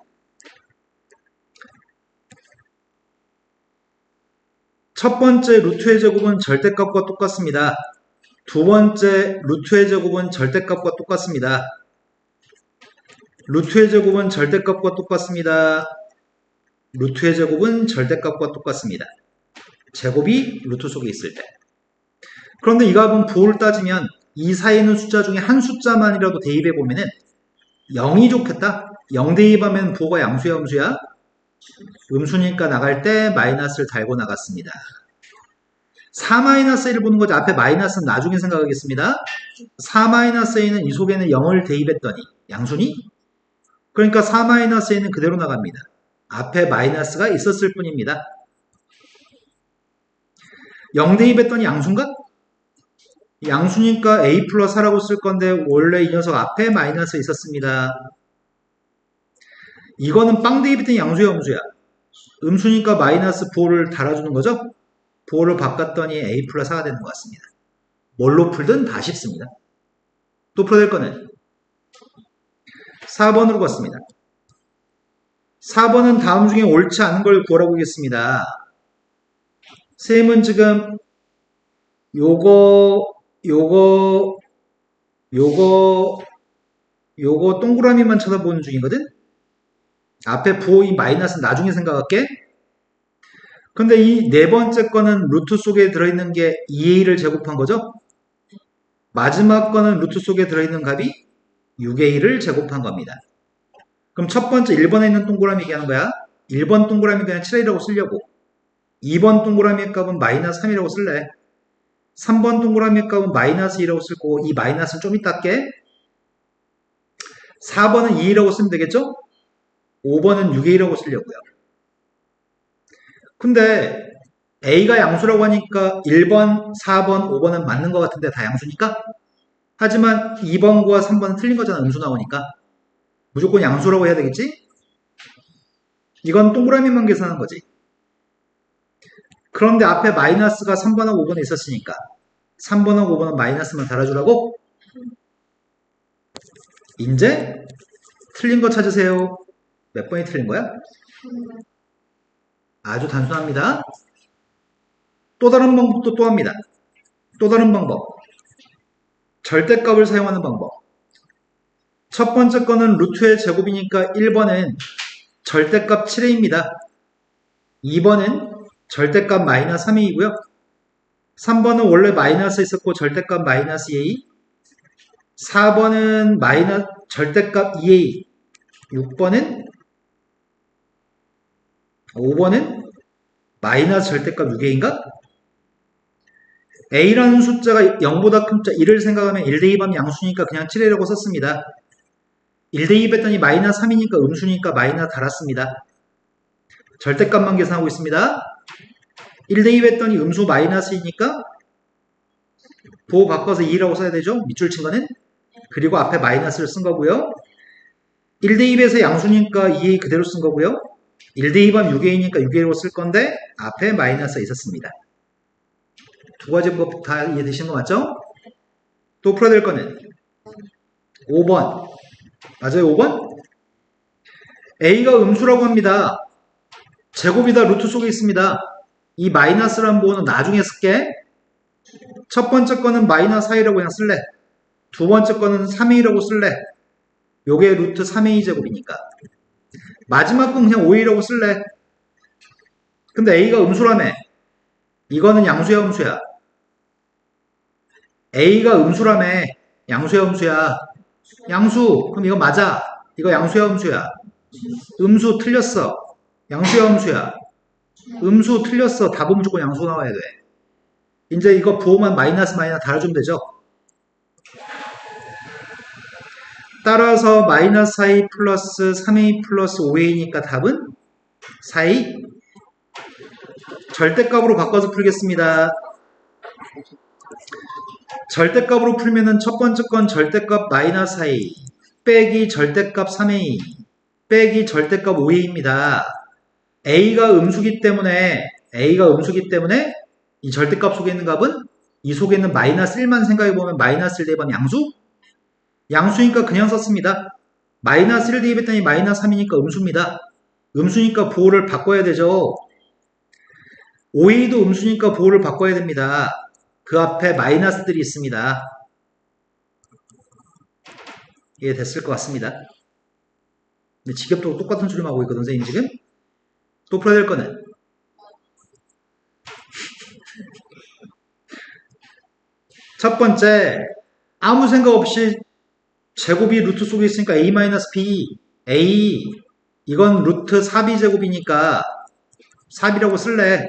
Speaker 1: 첫 번째 루트의 제곱은 절대값과 똑같습니다. 두 번째 루트의 제곱은 절대값과 똑같습니다. 루트의 제곱은 절대값과 똑같습니다. 루트의 제곱은 절대값과 똑같습니다. 제곱이 루트 속에 있을 때. 그런데 이 값은 부호를 따지면 이 사이에 있는 숫자 중에 한 숫자만이라도 대입해 보면은 0이 좋겠다. 0 대입하면 부호가 양수야 음수야? 음수니까 나갈 때 마이너스를 달고 나갔습니다. 4-a를 보는 거지. 앞에 마이너스는 나중에 생각하겠습니다. 4-a는 이 속에는 0을 대입했더니 양수니? 그러니까 4-a는 그대로 나갑니다. 앞에 마이너스가 있었을 뿐입니다. 0대2 했더니 양수인가? 양수니까 a 플러스 4라고 쓸 건데 원래 이 녀석 앞에 마이너스 있었습니다. 이거는 빵 대입 했더니 양수야 음수야? 음수니까 마이너스 부호를 달아주는 거죠? 부호를 바꿨더니 a 플러스 4가 되는 것 같습니다. 뭘로 풀든 다 쉽습니다. 또 풀어야 될 거는 4번으로 갔습니다. 4번은 다음 중에 옳지 않은 걸 구하라고 하겠습니다. 쌤은 지금 요거 동그라미만 쳐다보는 중이거든? 앞에 부호인 마이너스는 나중에 생각할게. 근데 이 네 번째 거는 루트 속에 들어있는 게 2a를 제곱한 거죠? 마지막 거는 루트 속에 들어있는 값이 6a를 제곱한 겁니다. 그럼 첫 번째 1번에 있는 동그라미 얘기하는 거야. 1번 동그라미 그냥 7a라고 쓰려고. 2번 동그라미의 값은 마이너스 3이라고 쓸래. 3번 동그라미의 값은 마이너스 2라고 쓸 거고 이 마이너스를 좀 이따 할게. 4번은 2라고 쓰면 되겠죠? 5번은 6a라고 쓰려고요. 근데 a가 양수라고 하니까 1번, 4번, 5번은 맞는 것 같은데 다 양수니까? 하지만 2번과 3번은 틀린 거잖아. 음수 나오니까. 무조건 양수라고 해야 되겠지? 이건 동그라미만 계산한 거지. 그런데 앞에 마이너스가 3번하고 5번에 있었으니까 3번하고 5번은 마이너스만 달아주라고? 이제 틀린 거 찾으세요. 몇 번이 틀린 거야? 아주 단순합니다. 또 다른 방법도 또 합니다. 또 다른 방법. 절대값을 사용하는 방법. 첫 번째 거는 루트의 제곱이니까 1번은 절대값 7a입니다. 2번은 절대값 마이너스 3a이고요. 3번은 원래 마이너스 있었고 절대값 마이너스 2a. 4번은 절대값 2a. 5번은 마이너스 절대값 6a인가? a라는 숫자가 0보다 큰 숫자 1을 생각하면 1대2 하면 양수니까 그냥 7a라고 썼습니다. 1대2 했더니 마이너스 3이니까 음수니까 마이너스 달았습니다. 절대값만 계산하고 있습니다. 1대2 했더니 음수 마이너스이니까 부호 바꿔서 2라고 써야 되죠? 밑줄 친 거는. 그리고 앞에 마이너스를 쓴 거고요. 1대2에서 양수니까 2a 그대로 쓴 거고요. 1대2 하면 6a니까 6a로 쓸 건데 앞에 마이너스가 있었습니다. 두 가지 법 다 이해되시는 거 맞죠? 또 풀어야 될 거는 5번. 맞아요, 5번? a가 음수라고 합니다. 제곱이다 루트 속에 있습니다. 이 마이너스라는 부호는 나중에 쓸게. 첫 번째 거는 마이너스 4이라고 그냥 쓸래. 두 번째 거는 3a라고 쓸래. 요게 루트 3a 제곱이니까. 마지막 건 그냥 5a라고 쓸래. 근데 a가 음수라며. 이거는 양수야 음수야? a가 음수라며. 양수야 음수야? 양수. 그럼 이거 맞아. 이거 양수야 음수야? 음수 틀렸어. 양수야 음수야? 음수 틀렸어. 답은 무조건 양수 나와야 돼. 이제 이거 부호만 마이너스 달아주면 되죠. 따라서 마이너스 4a 플러스 3a 플러스 5a니까 답은 4a. 절대값으로 바꿔서 풀겠습니다. 절대값으로 풀면은 첫 번째 건 절대값 마이너스 4a 빼기 절대값 3a 빼기 절대값 5a입니다. a가 음수기 때문에 이 절대값 속에 있는 값은 이 속에 있는 마이너스 1만 생각해보면 마이너스 1 대입하면 양수? 양수니까 그냥 썼습니다. 마이너스 1 대입했더니 마이너스 3이니까 음수입니다. 음수니까 부호를 바꿔야 되죠. 5a도 음수니까 부호를 바꿔야 됩니다. 그 앞에 마이너스들이 있습니다. 이해됐을 것 같습니다. 근데 지겹도록 똑같은 소리만 하고 있거든, 선생님 지금. 또 풀어야 될 거는 첫 번째, 아무 생각 없이 제곱이 루트 속에 있으니까 a-b, a, 이건 루트 4b 제곱이니까 4b라고 쓸래.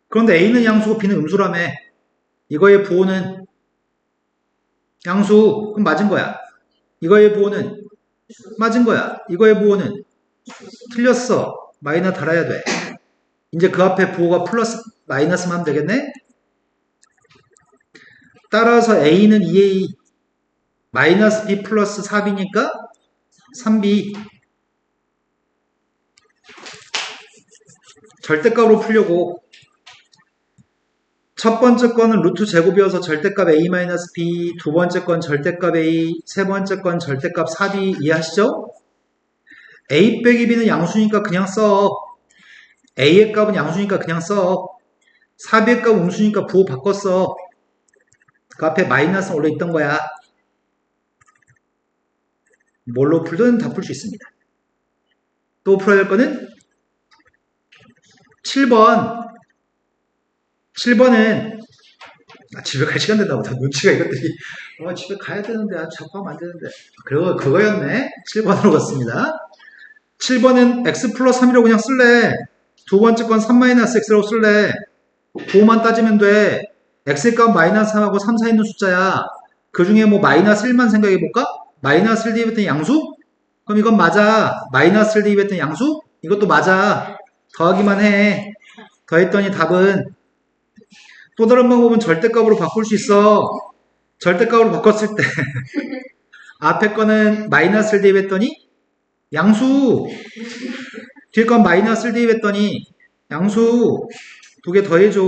Speaker 1: 그런데 a는 양수고 b는 음수라며. 이거의 부호는 양수. 그럼 맞은 거야. 이거의 부호는 맞은 거야. 이거의 부호는 틀렸어. 마이너 달아야 돼. 이제 그 앞에 부호가 플러스 마이너스만 하면 되겠네? 따라서 A는 2A 마이너스 B 플러스 4B니까 3B. 절대값으로 풀려고 첫 번째 거는 루트 제곱이어서 절대값 A-B, 두 번째 건 절대값 A, 세 번째 건 절대값 4B 이해하시죠? A 빼기 B는 양수니까 그냥 써. A의 값은 양수니까 그냥 써. 4B의 값 음수니까 부호 바꿨어. 그 앞에 마이너스 원래 있던 거야. 뭘로 풀든 다 풀 수 있습니다. 또 풀어야 될 거는 7번. 7번은 집에 갈 시간 됐나 보다. 눈치가 이것들이 집에 가야 되는데 자꾸 하면 안 되는데. 그리고 그거였네. 7번으로 갔습니다. 7번은 x 플러스 3이라고 그냥 쓸래. 두 번째 건 3-x라고 쓸래. 부호만 따지면 돼. x의 값 마이너스 3하고 3 사이 있는 숫자야. 그 중에 뭐 마이너스 1만 생각해볼까? 마이너스 1 대입했던 양수? 그럼 이건 맞아. 마이너스 1 대입했던 양수? 이것도 맞아. 더하기만 해. 더했더니 답은 또 다른 방법은 절대값으로 바꿀 수 있어. 절대값으로 바꿨을 때 앞에 거는 마이너스 1 대입했더니 양수. 뒤에 건 마이너스 1 대입했더니 양수. 두 개 더해줘.